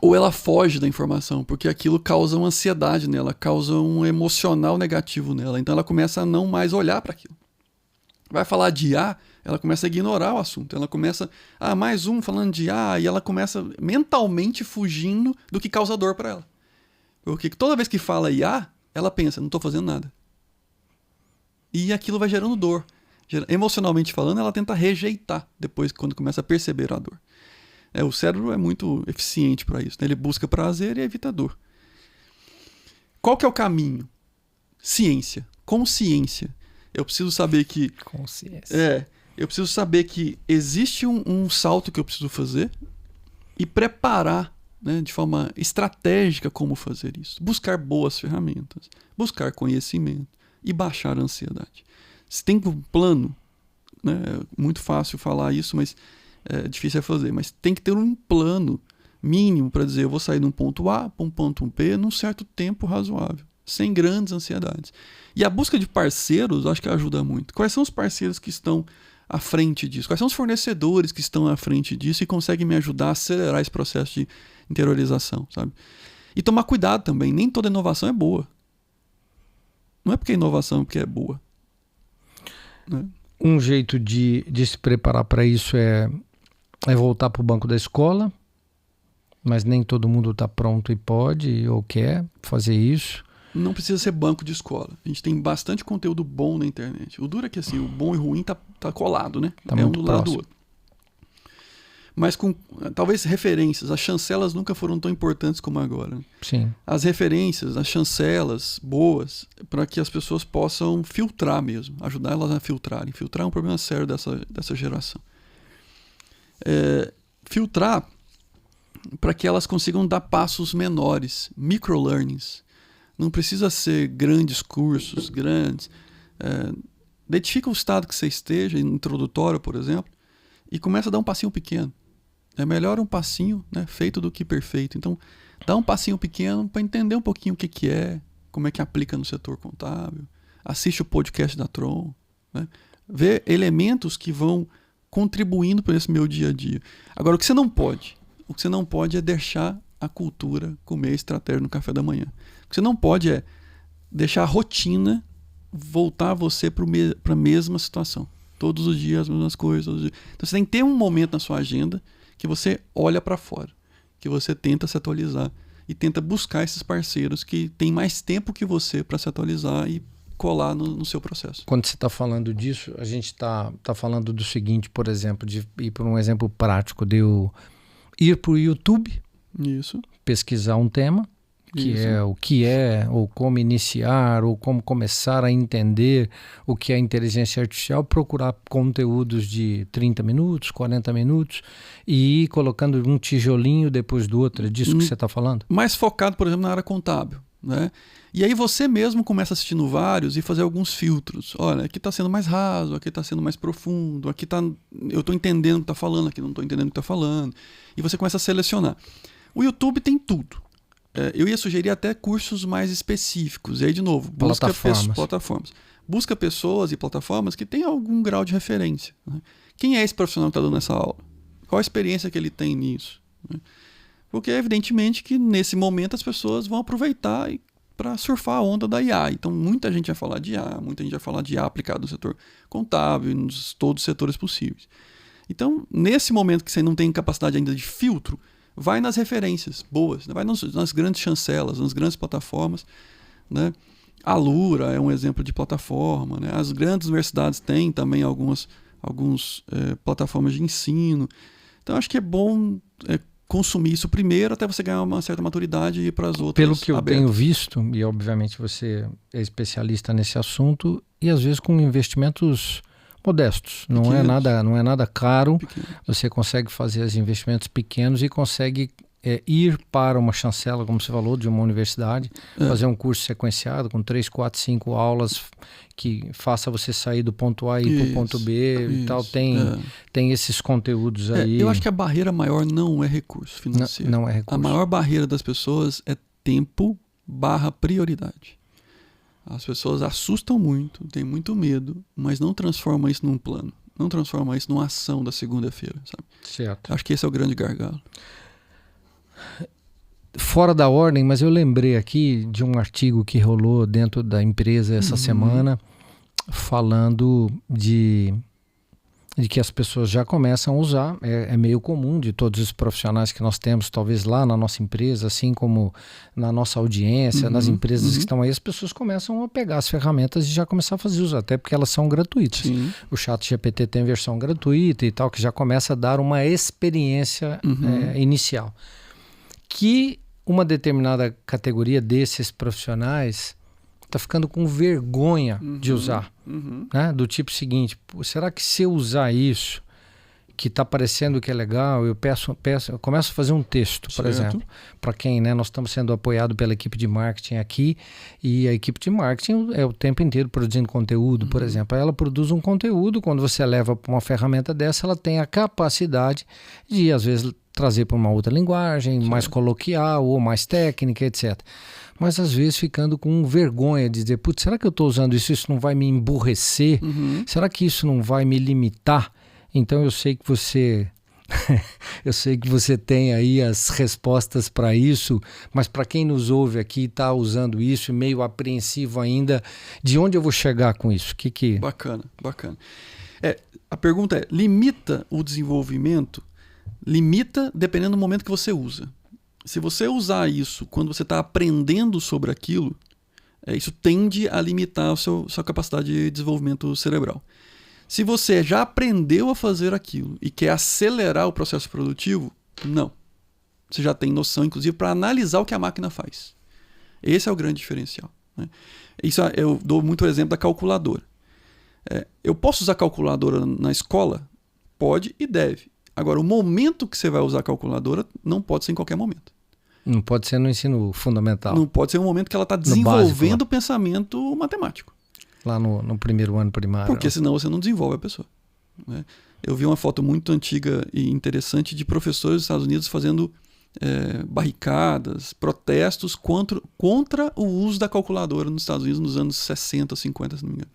ou ela foge da informação, porque aquilo causa uma ansiedade nela, causa um emocional negativo nela. Então ela começa a não mais olhar para aquilo. Vai falar de IA, ela começa a ignorar o assunto. Ela começa, mais um falando de IA, e ela começa mentalmente fugindo do que causa dor para ela. Porque toda vez que fala IA, ela pensa, não estou fazendo nada. E aquilo vai gerando dor. Emocionalmente falando, ela tenta rejeitar depois, quando começa a perceber a dor. O cérebro é muito eficiente para isso. Né? Ele busca prazer e evita dor. Qual que é o caminho? Ciência. Consciência. Eu preciso saber que... Consciência. Eu preciso saber que existe um salto que eu preciso fazer e preparar, né, de forma estratégica como fazer isso. Buscar boas ferramentas. Buscar conhecimento. E baixar a ansiedade. Se tem um plano, né, é muito fácil falar isso, mas é difícil fazer, mas tem que ter um plano mínimo para dizer, eu vou sair de um ponto A para um ponto B num certo tempo razoável, sem grandes ansiedades. E a busca de parceiros, acho que ajuda muito. Quais são os parceiros que estão à frente disso? Quais são os fornecedores que estão à frente disso e conseguem me ajudar a acelerar esse processo de interiorização, sabe? E tomar cuidado também, nem toda inovação é boa. Não é porque é inovação, é porque é boa. Né? Um jeito de se preparar para isso é voltar para o banco da escola, mas nem todo mundo está pronto e pode ou quer fazer isso. Não precisa ser banco de escola. A gente tem bastante conteúdo bom na internet. O duro é que assim, o bom e o ruim tá colado, né? Tá muito um do lado próximo. do outro. Mas com talvez referências. As chancelas nunca foram tão importantes como agora. Sim. As referências, as chancelas boas, para que as pessoas possam filtrar mesmo, ajudar elas a filtrarem. Filtrar é um problema sério dessa geração. Filtrar para que elas consigam dar passos menores, microlearnings. Não precisa ser grandes cursos, grandes. Identifica o estado que você esteja, introdutório, por exemplo, e começa a dar um passinho pequeno. É melhor um passinho, né, feito do que perfeito. Então, dá um passinho pequeno para entender um pouquinho o que é, como é que aplica no setor contábil. Assiste o podcast da Tron. Né? Vê elementos que vão contribuindo para esse meu dia a dia. Agora, o que você não pode é deixar a cultura comer estratégia no café da manhã. O que você não pode é deixar a rotina voltar você para a mesma situação. Todos os dias as mesmas coisas. Então você tem que ter um momento na sua agenda que você olha para fora, que você tenta se atualizar e tenta buscar esses parceiros que têm mais tempo que você para se atualizar e colar no seu processo. Quando você está falando disso, a gente está falando do seguinte, por exemplo, de ir para um exemplo prático, de eu ir para o YouTube, Isso. pesquisar um tema, que é, ou como iniciar, ou como começar a entender o que é inteligência artificial, procurar conteúdos de 30 minutos, 40 minutos e ir colocando um tijolinho depois do outro. É disso que você está falando? Mais focado, por exemplo, na área contábil. Né? E aí você mesmo começa assistindo vários e fazer alguns filtros. Olha, aqui está sendo mais raso, aqui está sendo mais profundo, aqui eu estou entendendo o que está falando, aqui não estou entendendo o que está falando. E você começa a selecionar. O YouTube tem tudo. eu ia sugerir até cursos mais específicos. E aí, de novo, busca plataformas. Busca pessoas e plataformas que têm algum grau de referência. Né? Quem é esse profissional que está dando essa aula? Qual a experiência que ele tem nisso? Né? Porque, evidentemente, que nesse momento as pessoas vão aproveitar para surfar a onda da IA. Então, muita gente vai falar de IA, muita gente vai falar de IA aplicado no setor contábil, em todos os setores possíveis. Então, nesse momento que você não tem capacidade ainda de filtro, vai nas referências boas, né? Vai nas grandes chancelas, nas grandes plataformas. Né? A Lura é um exemplo de plataforma. Né? As grandes universidades têm também algumas plataformas de ensino. Então, acho que é bom consumir isso primeiro até você ganhar uma certa maturidade e ir para as outras. Pelo que eu abertas. tenho visto, e obviamente você é especialista nesse assunto, e às vezes com investimentos modestos, não é nada caro. Pequenos. Você consegue fazer os investimentos pequenos e consegue ir para uma chancela, como você falou, de uma universidade, fazer um curso sequenciado com 3, 4, 5 aulas que faça você sair do ponto A e ir para o ponto B e tal. Tem esses conteúdos aí. Eu acho que a barreira maior não é recurso financeiro. Não é recurso. A maior barreira das pessoas é tempo/prioridade. As pessoas assustam muito, têm muito medo, mas não transformam isso num plano. Não transformam isso numa ação da segunda-feira, sabe? Certo. Acho que esse é o grande gargalo. Fora da ordem, mas eu lembrei aqui de um artigo que rolou dentro da empresa essa semana, falando de que as pessoas já começam a usar. É meio comum de todos os profissionais que nós temos, talvez lá na nossa empresa, assim como na nossa audiência, nas empresas que estão aí, as pessoas começam a pegar as ferramentas e já começar a fazer uso, até porque elas são gratuitas. Sim. O ChatGPT tem versão gratuita e tal, que já começa a dar uma experiência inicial. Que uma determinada categoria desses profissionais está ficando com vergonha de usar. Né? Do tipo seguinte, será que se eu usar isso, que está parecendo que é legal, eu começo a fazer um texto, por exemplo, para quem, né, nós estamos sendo apoiados pela equipe de marketing aqui, e a equipe de marketing é o tempo inteiro produzindo conteúdo, por exemplo. Ela produz um conteúdo, quando você leva para uma ferramenta dessa, ela tem a capacidade de, às vezes, trazer para uma outra linguagem, mais coloquial ou mais técnica, etc. Mas às vezes ficando com vergonha de dizer, putz, será que eu estou usando isso? Isso não vai me emburrecer? Será que isso não vai me limitar? Então eu sei que você tem aí as respostas para isso, mas para quem nos ouve aqui e está usando isso, meio apreensivo ainda, de onde eu vou chegar com isso? Bacana. A pergunta é, limita o desenvolvimento? Limita dependendo do momento que você usa. Se você usar isso quando você está aprendendo sobre aquilo, isso tende a limitar a sua capacidade de desenvolvimento cerebral. Se você já aprendeu a fazer aquilo e quer acelerar o processo produtivo, não. Você já tem noção, inclusive, para analisar o que a máquina faz. Esse é o grande diferencial. Né? Isso eu dou muito o exemplo da calculadora. Eu posso usar calculadora na escola? Pode e deve. Agora, o momento que você vai usar a calculadora não pode ser em qualquer momento. Não pode ser no ensino fundamental. Não pode ser um momento que ela está desenvolvendo o pensamento matemático. Lá no primeiro ano primário. Porque senão você não desenvolve a pessoa. Né? Eu vi uma foto muito antiga e interessante de professores dos Estados Unidos fazendo barricadas, protestos contra o uso da calculadora nos Estados Unidos nos anos 60, 50, se não me engano.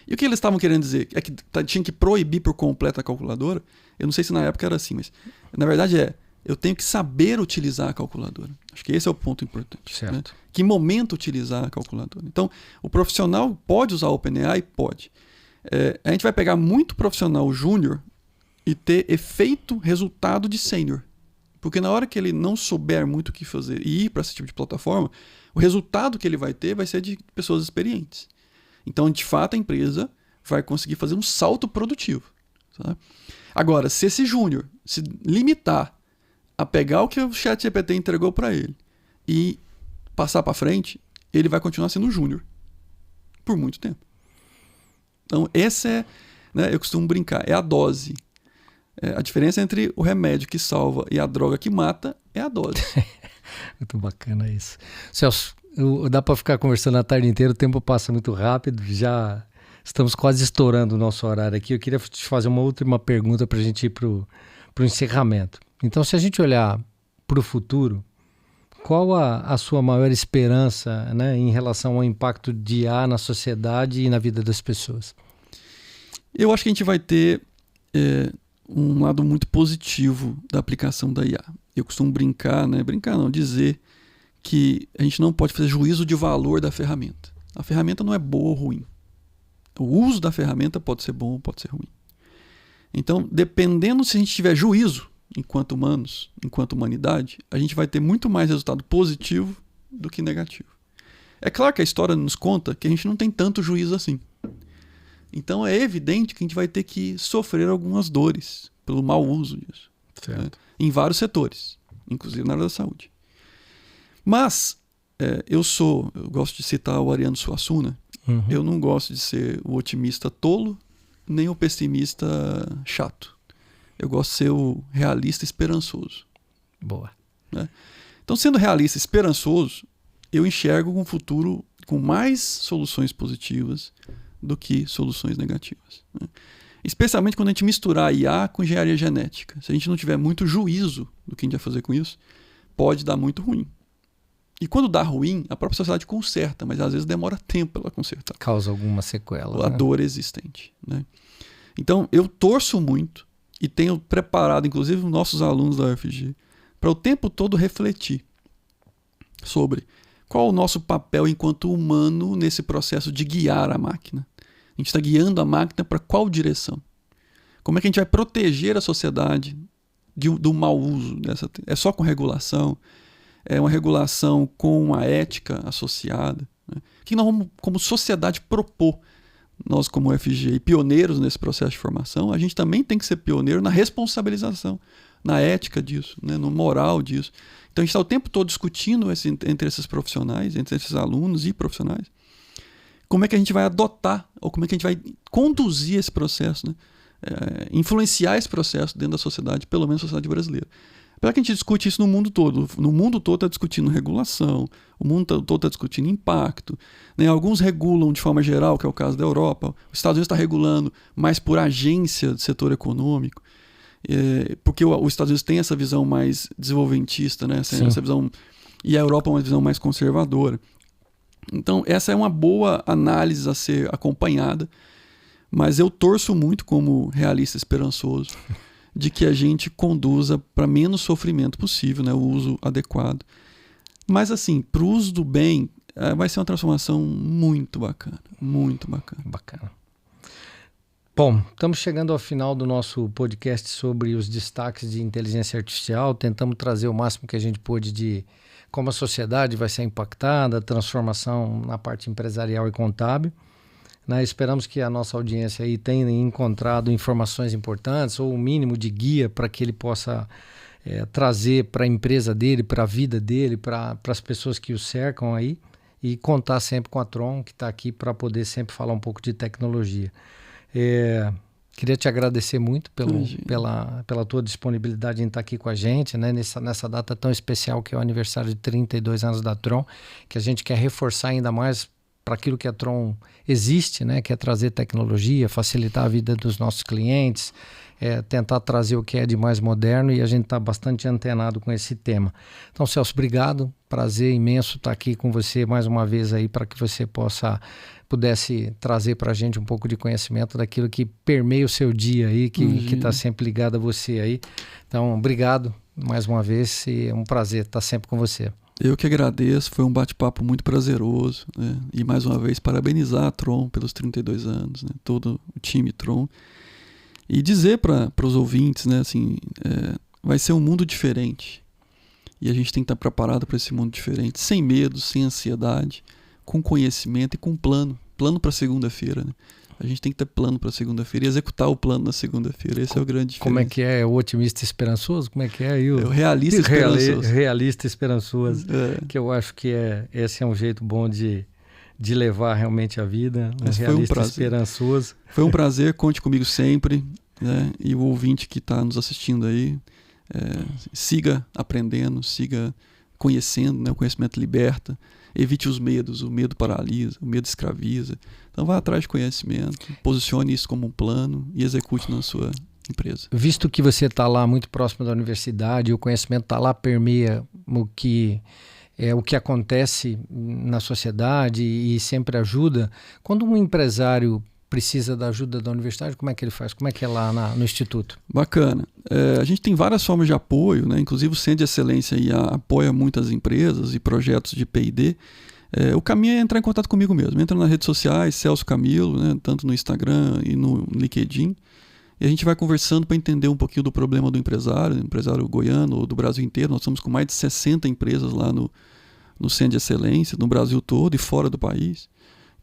E o que eles estavam querendo dizer? É que tinha que proibir por completo a calculadora. Eu não sei se na época era assim, mas na verdade eu tenho que saber utilizar a calculadora. Acho que esse é o ponto importante. Certo. Né? Que momento utilizar a calculadora? Então, o profissional pode usar o OpenAI? Pode. A gente vai pegar muito profissional júnior e ter resultado de sênior. Porque na hora que ele não souber muito o que fazer e ir para esse tipo de plataforma, o resultado que ele vai ter vai ser de pessoas experientes. Então, de fato, a empresa vai conseguir fazer um salto produtivo. Sabe? Agora, se esse júnior se limitar a pegar o que o ChatGPT entregou para ele e passar para frente, ele vai continuar sendo júnior por muito tempo. Então, esse eu costumo brincar, é a dose. A diferença entre o remédio que salva e a droga que mata é a dose. Muito bacana isso. Celso, dá para ficar conversando a tarde inteira, o tempo passa muito rápido, já estamos quase estourando o nosso horário aqui. Eu queria te fazer uma última pergunta para a gente ir para o encerramento. Então, se a gente olhar para o futuro, qual a sua maior esperança, né, em relação ao impacto de IA na sociedade e na vida das pessoas? Eu acho que a gente vai ter um lado muito positivo da aplicação da IA. Eu costumo dizer que a gente não pode fazer juízo de valor da ferramenta. A ferramenta não é boa ou ruim. O uso da ferramenta pode ser bom ou pode ser ruim. Então, dependendo se a gente tiver juízo, enquanto humanos, enquanto humanidade, a gente vai ter muito mais resultado positivo do que negativo. É claro que a história nos conta que a gente não tem tanto juízo assim. Então é evidente que a gente vai ter que sofrer algumas dores pelo mau uso disso. Né? Em vários setores, inclusive na área da saúde. Mas eu gosto de citar o Ariano Suassuna. Eu não gosto de ser o otimista tolo, nem o pessimista chato. Eu gosto de ser o realista esperançoso. Boa. Né? Então, sendo realista esperançoso, eu enxergo um futuro com mais soluções positivas do que soluções negativas. Né? Especialmente quando a gente misturar IA com engenharia genética. Se a gente não tiver muito juízo do que a gente vai fazer com isso, pode dar muito ruim. E quando dá ruim, a própria sociedade conserta, mas às vezes demora tempo para ela consertar. Causa alguma sequela. A dor existente. Né? Então, eu torço muito e tenho preparado, inclusive, os nossos alunos da UFG, para o tempo todo refletir sobre qual é o nosso papel enquanto humano nesse processo de guiar a máquina. A gente está guiando a máquina para qual direção? Como é que a gente vai proteger a sociedade do mau uso dessa? É só com regulação? É uma regulação com uma ética associada? Né? O que nós vamos, como sociedade, propor? Nós, como UFG, pioneiros nesse processo de formação, a gente também tem que ser pioneiro na responsabilização, na ética disso, né? No moral disso. Então a gente está o tempo todo discutindo entre esses profissionais, entre esses alunos e profissionais, como é que a gente vai adotar, ou como é que a gente vai conduzir esse processo, né? Influenciar esse processo dentro da sociedade, pelo menos a sociedade brasileira. Apesar que a gente discute isso no mundo todo. No mundo todo está discutindo regulação, o mundo todo está discutindo impacto. Né? Alguns regulam de forma geral, que é o caso da Europa. Os Estados Unidos está regulando mais por agência do setor econômico, porque os Estados Unidos tem essa visão mais desenvolventista, né? Essa visão, e a Europa é uma visão mais conservadora. Então, essa é uma boa análise a ser acompanhada, mas eu torço muito, como realista esperançoso, de que a gente conduza para menos sofrimento possível, né, o uso adequado. Mas, assim, para o uso do bem, vai ser uma transformação muito bacana, muito bacana. Bacana. Bom, estamos chegando ao final do nosso podcast sobre os destaques de inteligência artificial. Tentamos trazer o máximo que a gente pôde de como a sociedade vai ser impactada, a transformação na parte empresarial e contábil. Né? Esperamos que a nossa audiência aí tenha encontrado informações importantes ou o mínimo de guia para que ele possa trazer para a empresa dele, para a vida dele, para as pessoas que o cercam aí, e contar sempre com a Tron, que está aqui para poder sempre falar um pouco de tecnologia. Queria te agradecer muito pela tua disponibilidade em estar aqui com a gente, né? Nessa data tão especial que é o aniversário de 32 anos da Tron, que a gente quer reforçar ainda mais para aquilo que a Tron existe, né? Que é trazer tecnologia, facilitar a vida dos nossos clientes, tentar trazer o que é de mais moderno, e a gente está bastante antenado com esse tema. Então, Celso, obrigado, prazer imenso estar aqui com você mais uma vez aí, para que você pudesse trazer para a gente um pouco de conhecimento daquilo que permeia o seu dia aí, que está sempre ligado a você aí. Então, obrigado mais uma vez, e é um prazer estar sempre com você. Eu que agradeço, foi um bate-papo muito prazeroso, né? E mais uma vez parabenizar a Tron pelos 32 anos, né? Todo o time Tron, e dizer para os ouvintes, né, assim, vai ser um mundo diferente, e a gente tem que estar preparado para esse mundo diferente, sem medo, sem ansiedade, com conhecimento e com plano para segunda-feira, né? A gente tem que ter plano para segunda-feira e executar o plano na segunda-feira. Esse é o grande diferencial. Como é que é? O otimista esperançoso? Como é que é aí? O realista esperançoso. Realista esperançoso. Que eu acho que esse é um jeito bom de levar realmente a vida. Realista esperançoso. Foi um prazer, conte comigo sempre. Né? E o ouvinte que está nos assistindo aí, siga aprendendo, siga conhecendo, né? O conhecimento liberta. Evite os medos, o medo paralisa, o medo escraviza. Então vá atrás de conhecimento, posicione isso como um plano e execute na sua empresa. Visto que você está lá muito próximo da universidade, o conhecimento está lá, permeia o que o que acontece na sociedade e sempre ajuda. Quando um empresário precisa da ajuda da universidade, como é que ele faz? Como é que é lá no Instituto? Bacana. A gente tem várias formas de apoio, né? Inclusive o Centro de Excelência aí apoia muitas empresas e projetos de P&D. O caminho é entrar em contato comigo mesmo. Entra nas redes sociais, Celso Camilo, né? Tanto no Instagram e no LinkedIn. E a gente vai conversando para entender um pouquinho do problema do empresário goiano ou do Brasil inteiro. Nós estamos com mais de 60 empresas lá no Centro de Excelência, no Brasil todo e fora do país.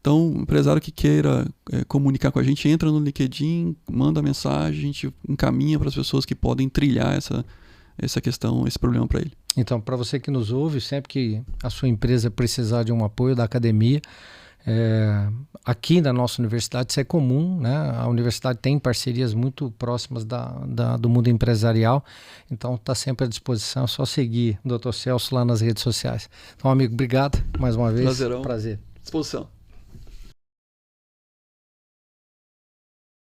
Então, o empresário que queira comunicar com a gente, entra no LinkedIn, manda mensagem, a gente encaminha para as pessoas que podem trilhar essa questão, esse problema para ele. Então, para você que nos ouve, sempre que a sua empresa precisar de um apoio da academia, aqui na nossa universidade isso é comum, né? A universidade tem parcerias muito próximas do mundo empresarial, então está sempre à disposição, é só seguir o Dr. Celso lá nas redes sociais. Então, amigo, obrigado mais uma vez. Prazerão. Prazer. Disposição.